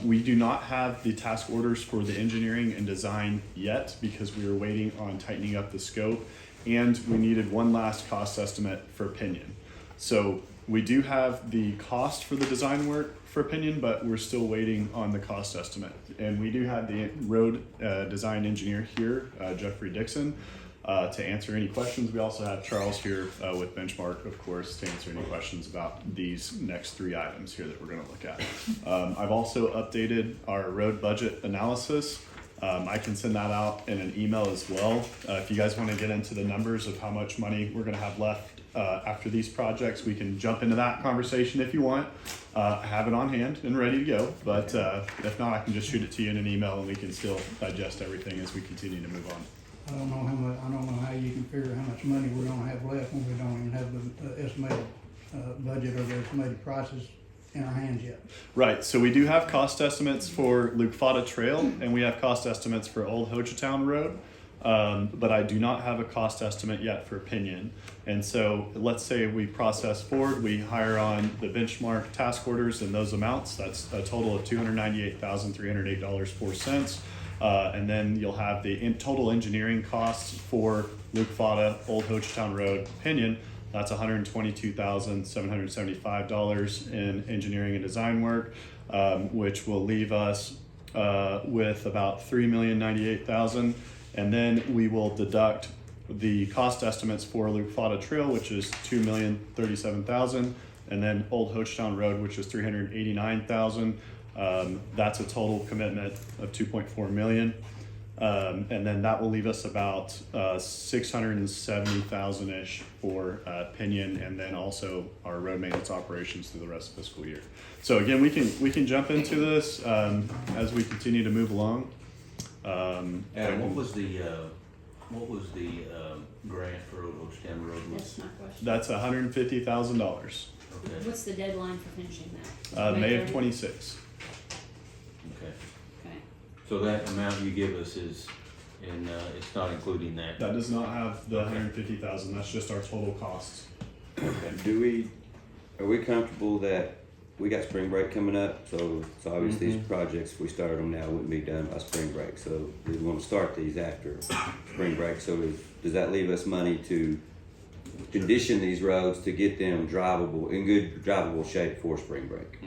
We do not have the task orders for the engineering and design yet because we were waiting on tightening up the scope, and we needed one last cost estimate for Pinion. So we do have the cost for the design work for Pinion, but we're still waiting on the cost estimate. And we do have the road design engineer here, Jeffrey Dixon, to answer any questions. We also have Charles here with Benchmark, of course, to answer any questions about these next 3 items here that we're going to look at. I've also updated our road budget analysis. I can send that out in an email as well. If you guys want to get into the numbers of how much money we're going to have left after these projects, we can jump into that conversation if you want. I have it on hand and ready to go, but if not, I can just shoot it to you in an email and we can still digest everything as we continue to move on. I don't know how you can figure how much money we're gonna have left when we don't even have the estimated, budget or the estimated prices in our hands yet. Right, so we do have cost estimates for Luke Futta Trail and we have cost estimates for Old Hochatown Road. But I do not have a cost estimate yet for Pinion. And so let's say we process forward, we hire on the Benchmark task orders and those amounts. That's a total of $298,308.04. And then you'll have the total engineering costs for Luke Futta, Old Hochatown Road, Pinion. That's $122,775 in engineering and design work, which will leave us with about $3,098,000. And then we will deduct the cost estimates for Luke Futta Trail, which is $2,037,000, and then Old Hochatown Road, which is $389,000. That's a total commitment of $2.4 million. And then that will leave us about $670,000-ish for Pinion, and then also our road maintenance operations through the rest of the fiscal year. So again, we can jump into this as we continue to move along. Adam, what was the grant for Old Hochatown Road? That's my question. That's $150,000. Okay, What's the deadline for finishing that? May of 30? 26. okay. Okay. So that amount you give us is, and it's not including that? That does not have the 150,000. That's just our total costs. Are we comfortable that we got spring break coming up? So it's obvious these projects, if we started them now, wouldn't be done by spring break. So we want to start these after spring break. So does that leave us money to condition these roads to get them drivable, in good drivable shape for spring break?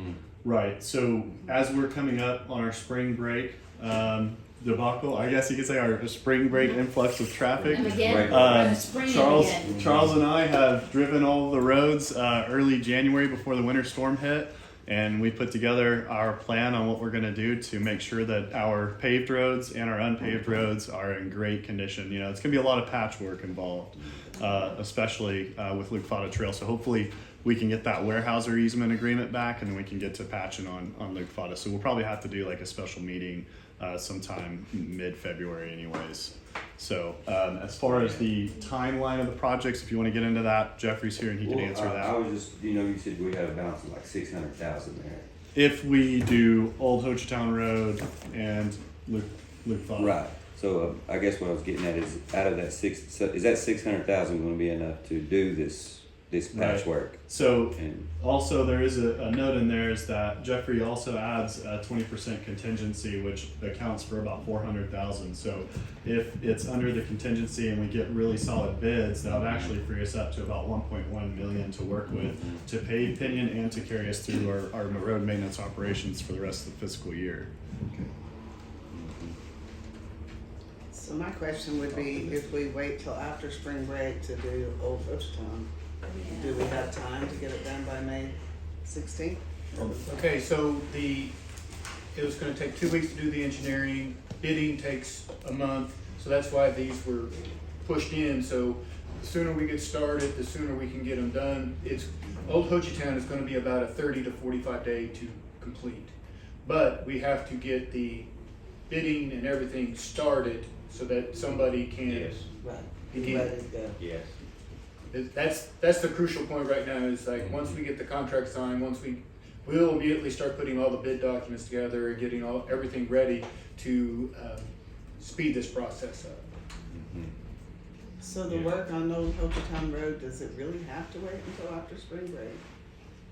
Right. So as we're coming up on our spring break debacle, I guess you could say our spring break influx of traffic. And again, spring again. Charles and I have driven all the roads early January before the winter storm hit, and we put together our plan on what we're going to do to make sure that our paved roads and our unpaved roads are in great condition. You know, it's going to be a lot of patchwork involved, especially with Luke Futta Trail. So hopefully we can get that Warehouser easement agreement back, and then we can get to patching on Luke Futta. So we'll probably have to do like a special meeting sometime mid-February anyways. So as far as the timeline of the projects, if you want to get into that, Jeffrey's here and he can answer that. I was just, you said we had a balance of like 600,000 there. If we do Old Hochatown Road and Luke Futta. Right. So I guess what I was getting at is, out of that is that 600,000 going to be enough to do this Right. patchwork? So And also there is a note in there is that Jeffrey also adds a 20% contingency, which accounts for about 400,000. So if it's under the contingency and we get really solid bids, that would actually free us up to about 1.1 million to work with, to pay Pinion and to carry us through our road maintenance operations for the rest of the fiscal year. So my question would be, if we wait till after spring break to do Old Hochatown, do we have time to get it done by May 16th? Okay, so it was gonna take 2 weeks to do the engineering, bidding takes a month, so that's why these were pushed in, so the sooner we get started, the sooner we can get them done. Old Hochatown is gonna be about a 30 to 45 day to complete. But we have to get the bidding and everything started so that somebody can Yes, Right. begin. Let it go. yes. That's the crucial point right now, is like, once we get the contract signed, we'll immediately start putting all the bid documents together and getting everything ready to speed this process up. So the work on Old Hochatown Road, does it really have to wait until after spring break?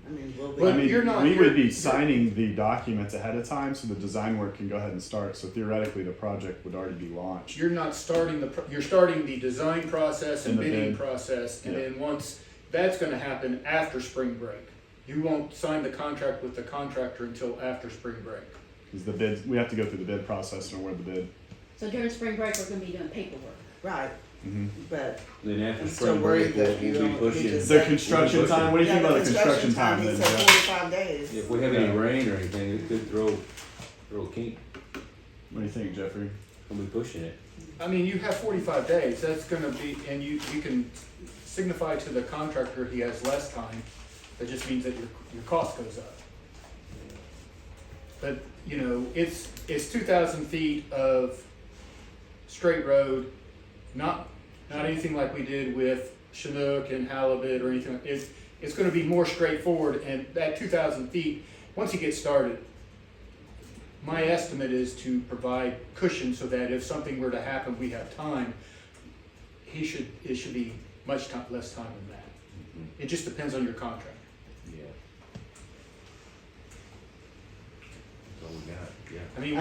I mean, will Well, I mean, you're not- we you're- would be signing the documents ahead of time, so the design work can go ahead and start. So theoretically, the project would already be launched. You're not starting you're starting the design process and And the bidding bid. process, and Yeah. then once, that's gonna happen after spring break. You won't sign the contract with the contractor until after spring break. Because the bids, we have to go through the bid process and award the bid. So during spring break, we're gonna be doing paperwork. Right, but Then after I'm still spring break, worried that we'll be pushing. just The said- construction time, what do you yeah, think about the construction time he then, said Jeff? 45 days. If we have any rain or anything, it could throw a kink. What do you think, Jeffrey? We'll be pushing it. I mean, you have 45 days, that's gonna be, and you can signify to the contractor he has less time. That just means that your cost goes up. But, you know, it's 2,000 feet of straight road, not anything like we did with Chinook and Halibut or anything. It's gonna be more straightforward, and that 2,000 feet, once you get started, my estimate is to provide cushion so that if something were to happen, we have time. It should be much less time than that. It just depends on your contract. Yeah. That's all we got, yeah. I mean,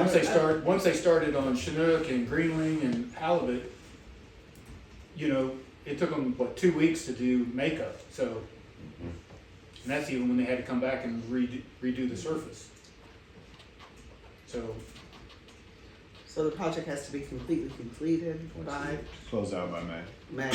once they started on Chinook and Greenling and Halibut, you know, it took them, 2 weeks to do makeup, so. And that's even when they had to come back and redo the surface. So, So the project has to be completely completed by Close out by May. May.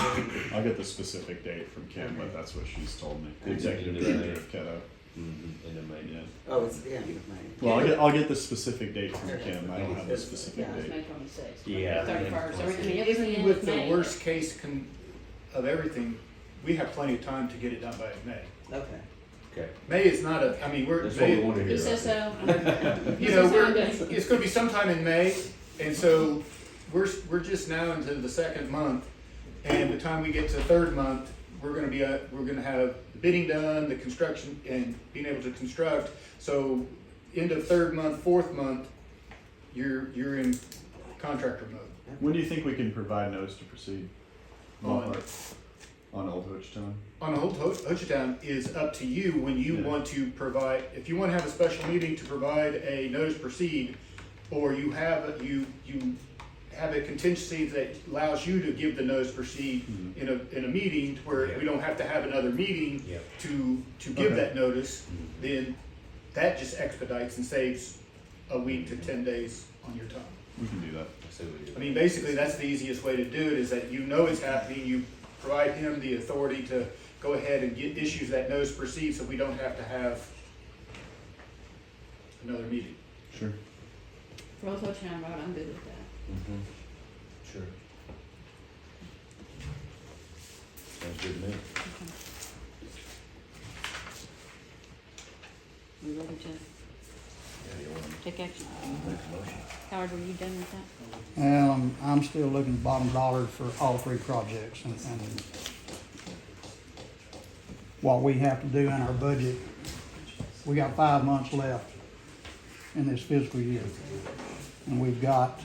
I'll get the specific date from Kim, but that's what she's told me. The Okay. executive director of Keto. In the May. Yeah. Oh, it's the end of May. Well, I'll get the specific date from Kim. I don't have the specific Yeah, it's date. May 26th. Yeah. 31st, I mean, even everything with is the May. worst case of everything, we have plenty of time to get it done by May. Okay. Okay, May is not that's what we want to hear. He says so. You know, it's gonna be sometime in May, and so we're just now into the second month, and the time we get to the third month, we're gonna have the bidding done, the construction, and being able to construct. So end of third month, fourth month, you're in contractor mode. When do you think we can provide notice to proceed? On Old Hochatown? On Old Hochatown is up to you when you Yeah. want to provide, if you want to have a special meeting to provide a notice to proceed, or you have a contingency that allows you to give the notice to proceed in a meeting where we don't have to have another meeting Yeah. to give Okay. that notice, then that just expedites and saves a week to 10 days on your time. We can do that. I see what you're I mean, basically, that's the easiest way to do it, is that you know it's happening, you provide him the authority to go ahead and issues that notice to proceed, so we don't have to have another meeting. Sure. For Old Hochatown Road, I'm good with that. Sure. Sounds good to me. We ready to Yeah, you want to take action? make a motion? Howard, were you done with that? I'm still looking at bottom dollar for all three projects, and what we have to do in our budget. We got 5 months left in this fiscal year, and we've got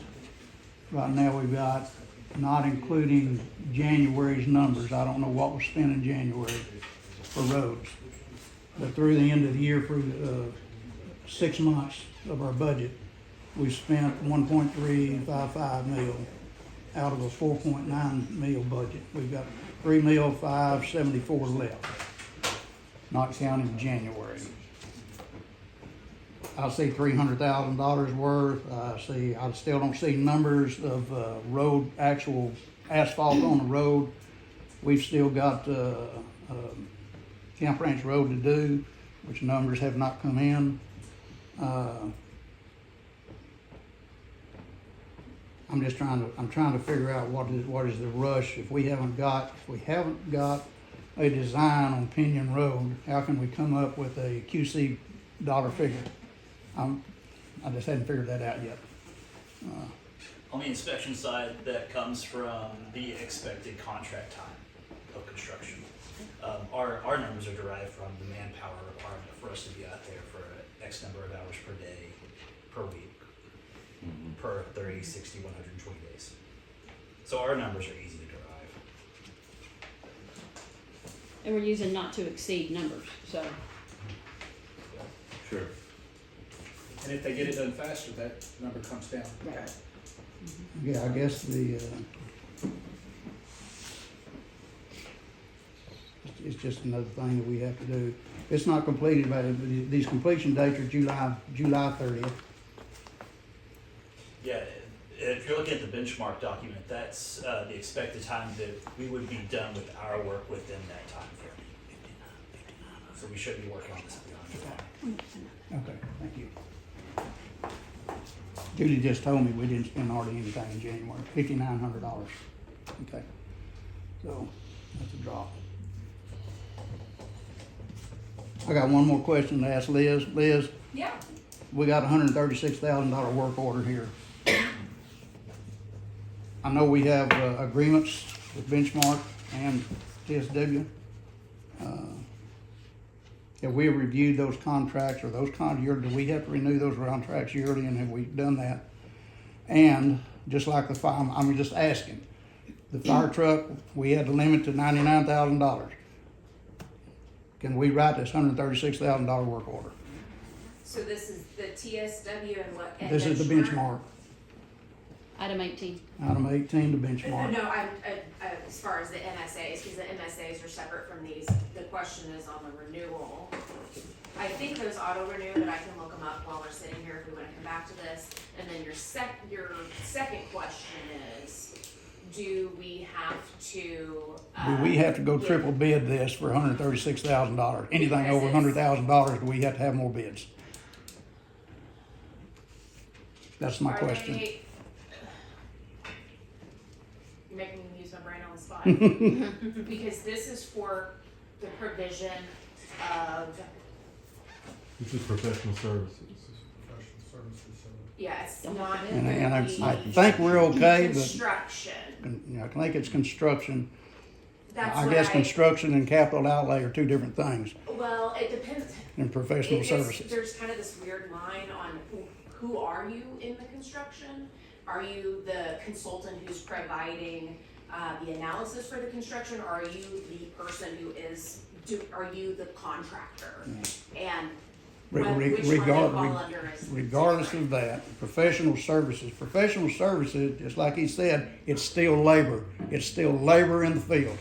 right now we've got, not including January's numbers, I don't know what was spent in January for roads. But through the end of the year, for 6 months of our budget, we spent 1.355 mil out of a 4.9 mil budget. We've got 3,574 left, not counting January. I see $300,000 worth. I still don't see numbers of road, actual asphalt on the road. We've still got Camp Ranch Road to do, which numbers have not come in. I'm trying to figure out what is the rush. If we haven't got a design on Pinion Road, how can we come up with a QC dollar figure? I just hadn't figured that out yet. On the inspection side, that comes from the expected contract time of construction. Our numbers are derived from the manpower requirement for us to be out there for X number of hours per day, per week, per 30, 60, 120 days. So our numbers are easy to derive. And we're using not to exceed numbers, so. Sure. And if they get it done faster, that number comes down. Right. Yeah, I guess it's just another thing that we have to do. It's not completed by, these completion dates are July 30th. Yeah, if you're looking at the benchmark document, that's the expected time that we would be done with our work within that time frame. So we should be working on this beyond July. Okay, thank you. Judy just told me we didn't spend hardly anything in January, $5,900. Okay, so that's a drop. I got one more question to ask Liz. Liz, Yeah. we got a $136,000 work order here. I know we have agreements with Benchmark and TSW. Have we reviewed those contracts, or do we have to renew those contracts yearly, and have we done that? And just like the fire, I'm just asking, the fire truck, we had the limit to $99,000. Can we write this $136,000 work order? So this is the TSW and what? and This is the benchmark, Item 18. item 18 to benchmark. No, as far as the MSAs, because the MSAs are separate from these, the question is on the renewal. I think those auto renew, but I can look them up while we're sitting here if we wanna come back to this. And then your second question is, do we have to? Do we have to go triple bid this for $136,000? Anything over $100,000, do we have to have more bids? That's my question. You're making me use my brain on the spot. Because this is for the provision of, This is professional services. yeah, it's not. And I think we're okay, but, Construction. I think it's construction. That's I what guess construction and capital outlay are two different things Well, it depends. in professional services. There's kind of this weird line on who are you in the construction? Are you the consultant who's providing the analysis for the construction, or are you the person who is, are you the contractor? And which one they fall under is Regardless of that, professional services, just like he said, it's still labor. It's still labor in the field.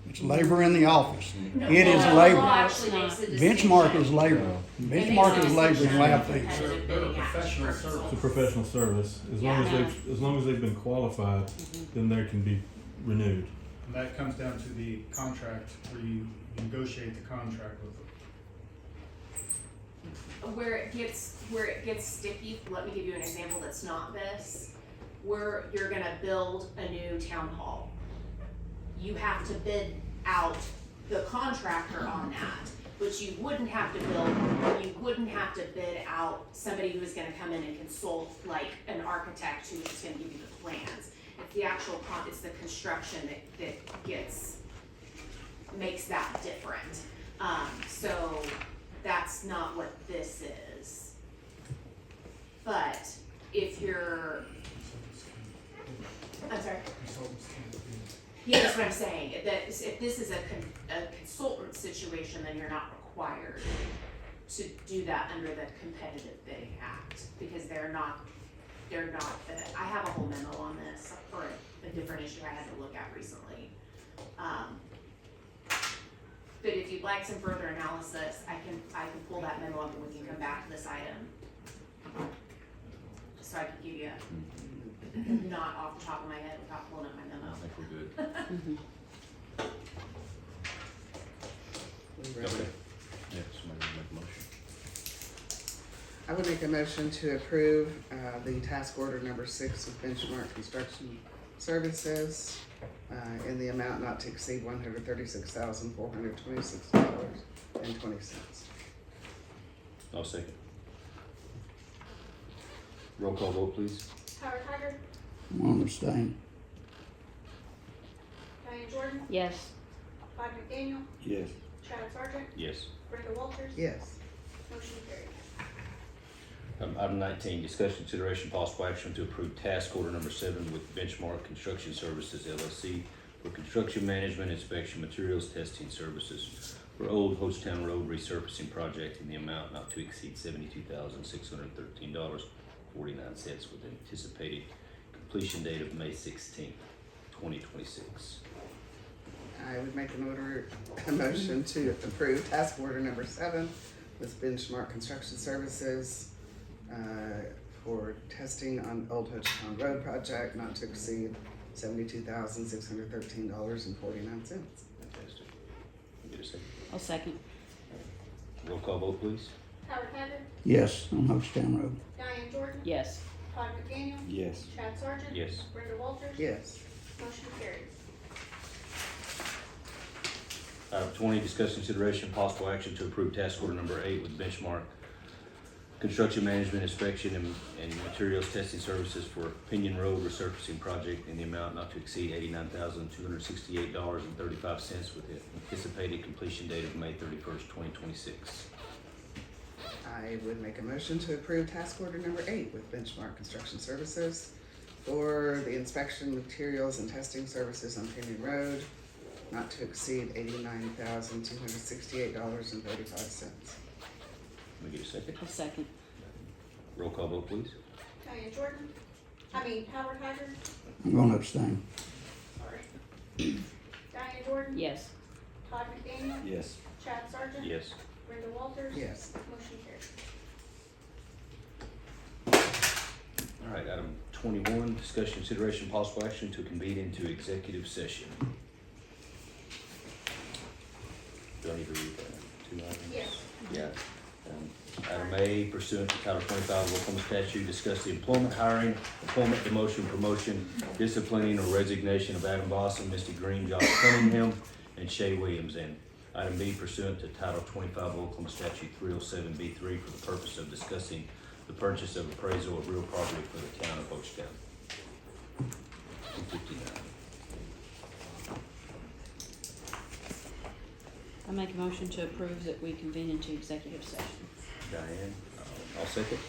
It's labor in the office. No, It is well, labor. law actually makes a distinction. Benchmark is labor. Benchmark is labor in lab fees. They're a professional service. It's a professional service. As long as they've been qualified, then they can be renewed. And that comes down to the contract, where you negotiate the contract with them. Where it gets sticky, let me give you an example that's not this. Where you're gonna build a new town hall. You have to bid out the contractor on that, which you wouldn't have to bid out somebody who is gonna come in and consult, like an architect who's just gonna give you the plans. It's the actual it's the construction that makes that different. So that's not what this is. But if you're I'm sorry. Consultants can't be. Yeah, that's what I'm saying, that if this is a consultant situation, then you're not required to do that under the Competitive Bidding Act, because they're not, I have a whole memo on this for a different issue I had to look at recently. But if you'd like some further analysis, I can pull that memo up and we can come back to this item. So I can give you, not off the top of my head without pulling up my memo. I think we're good. Okay. Yeah, somebody make a motion. I would make a motion to approve, the task order number 6 with Benchmark Construction Services, in the amount not to exceed $136,426.20. I'll second. Roll call vote, please. Howard Hager, I'm gonna abstain. Diane Jordan, Yes. Todd McDaniel, Yes. Chad Sargent, Yes. Brenda Walters. Yes. Motion carries. Item 19, discussion consideration possible action to approve task order number 7 with Benchmark Construction Services LLC for construction management, inspection, materials testing services for Old Hochatown Road resurfacing project in the amount not to exceed $72,613.49 with anticipated completion date of May 16th, 2026. I would make a motion to approve task order number 7 with Benchmark Construction Services, for testing on Old Hochatown Road project not to exceed $72,613.49. Fantastic. Get a second. I'll second. Roll call vote, please. Howard Hager, Yes, on Hochatown Road. Diane Jordan, Yes. Todd McDaniel, Yes. Chad Sargent. Yes. Brenda Walters. Yes. Motion carries. Item 20, discuss consideration possible action to approve task order number 8 with Benchmark Construction Management, Inspection, and Materials Testing Services for Pinion Road resurfacing project in the amount not to exceed $89,268.35 with the anticipated completion date of May 31st, 2026. I would make a motion to approve task order number 8 with Benchmark Construction Services for the inspection, materials, and testing services on Pinion Road, not to exceed $89,268.35. Let me get a second. I'll second. Roll call vote, please. Diane Jordan, Howard Hager, I'm gonna abstain. sorry. Diane Jordan. Yes. Todd McDaniel, Yes. Chad Sargent. Yes. Brenda Walters. Yes. Motion carries. All right, item 21, discussion consideration possible action to convene into executive session. Do I need to read that? 2 items? Yes. Yeah. Item A, pursuant to Title 25 of Oklahoma statute, discuss the employment, hiring, appointment, demotion, promotion, disciplining, or resignation of Adam Bosson, Misty Green, Josh Cunningham, and Shay Williams. And item B, pursuant to Title 25 of Oklahoma statute 307B3 for the purpose of discussing the purchase of appraisal of real property for the town of Hochatown. 259. I make a motion to approve that we convene into executive session. Diane, I'll second.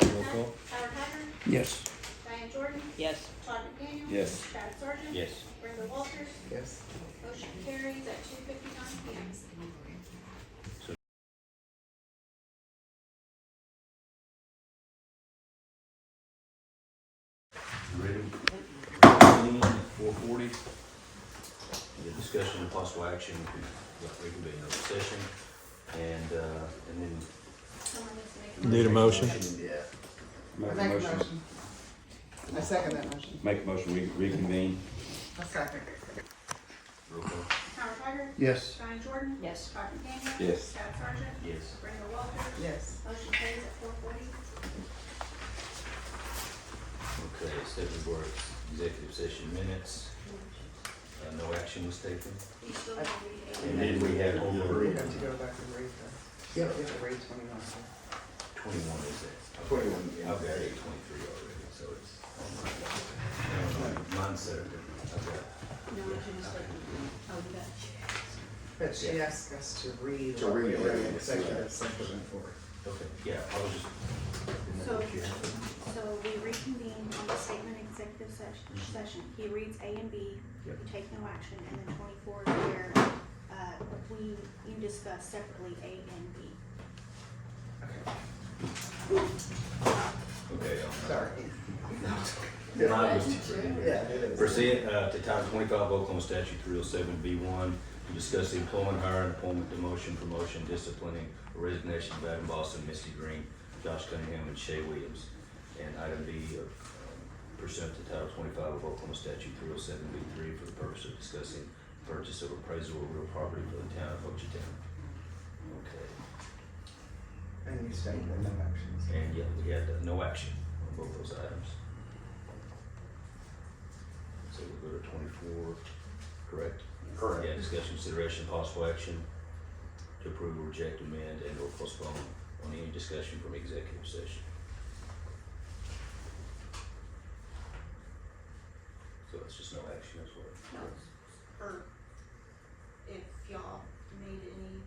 Roll call. Howard Hager, Yes. Diane Jordan, Yes. Todd McDaniel. Yes. Chad Sargent. Yes. Brenda Walters. Yes. Motion carries at 2:59 PM. Ready? 4:40. The discussion and possible action, reconvene in open session, and then. Someone needs to make a Need a motion? Yeah. Make a Make a motion. motion. I second that motion. Make a motion, we reconvene. A second. Roll call. Howard Hager, Yes. Diane Jordan, Yes. Todd McDaniel. Yes. Chad Sargent. Yes. Brenda Walters. Yes. Motion carries at 4:40. Okay, Stephanie Works, executive session minutes. No action was taken. You still have to read it. And then we have We over have to go back and read the, you have to read 21. 21, is it? 21, yeah. I've got 823 already, so it's. Mine's there. I've got. No action was taken. Oh, you got. But she asked us to read. To read, what we were in yeah. executive session for. Okay, yeah, I was just So we reconvene on the statement executive session. He reads A and B, you take no action, and then 24 is where, you discuss separately A and B. Okay. Sorry. Mine was Pursuant to Title 25 Oklahoma Statute 307B1, to discuss the employment, hire, and appointment, demotion, promotion, disciplining, or resignation of Adam Boston, Misty Green, Josh Cunningham, and Shay Williams. And item B, pursuant to Title 25 of Oklahoma Statute 307B3, for the purpose of discussing purchase of appraisal of real property for the town of Hochatown. Okay. And you stated that no actions. And yeah, we had no action on both those items. So we'll go to 24, correct? Correct. Yeah, discussion, consideration, possible action to approve or reject, amend, and or postpone on any discussion from executive session. So it's just no action as well. No, or if y'all made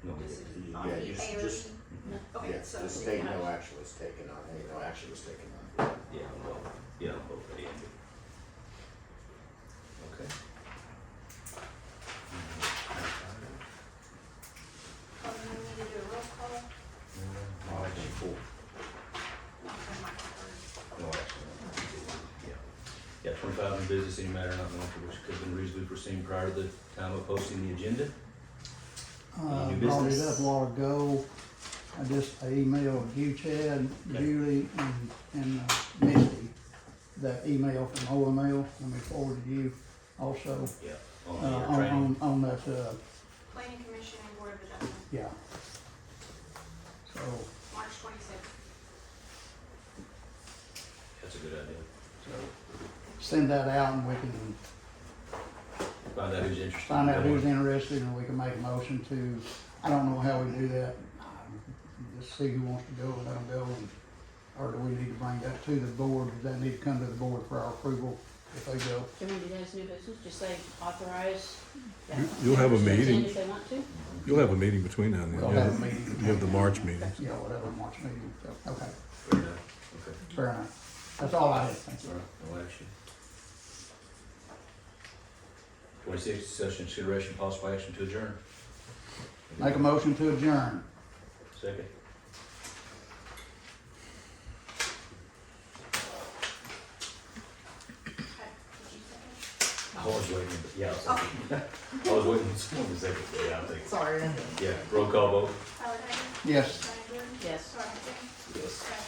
No, any we decision didn't. on Yeah, the just- A or just- B? Okay, Yeah, so. the state no action was taken on, no action was taken on. Yeah, well, yeah, both A and B. Okay. Oh, then we need to do a roll call. No action for. No action. Yeah. Yeah, 25 in business, any matter not known for which could have been reasonably foreseen prior to the time of posting the agenda. Any new Brought it business? up a while ago. I emailed you, Chad, Julie, and Misty, that email from OML, and we forwarded you also, Yeah. On the training. on that, Planning Commission and Board of Adjustment, yeah. So, March 26th. That's a good idea. send that out and we can Find out who's interested. find out who's interested, and we can make a motion to, I don't know how we do that. Just see who wants to go and let them go, or do we need to bring that to the board? Does that need to come to the board for our approval if they go? Can we do that as new business, just say authorize? You'll have a members to attend meeting. If they want to? You'll have a meeting between now and then. We'll You have have- a meeting. You have the March meeting. Yeah, whatever, March meeting, so, okay, Fair enough. Okay. fair enough. That's all I had, thank you. All right, no action. 26, discussion, consideration, possible action to adjourn. Make a motion to adjourn. Second. I was waiting, but yeah, I'll second. I was waiting for someone to second, but yeah, I'll take it. Sorry. Yeah, roll call vote. Howard Hager. Yes. Diane Jordan. Yes. Todd McKinnon. Yes. Travis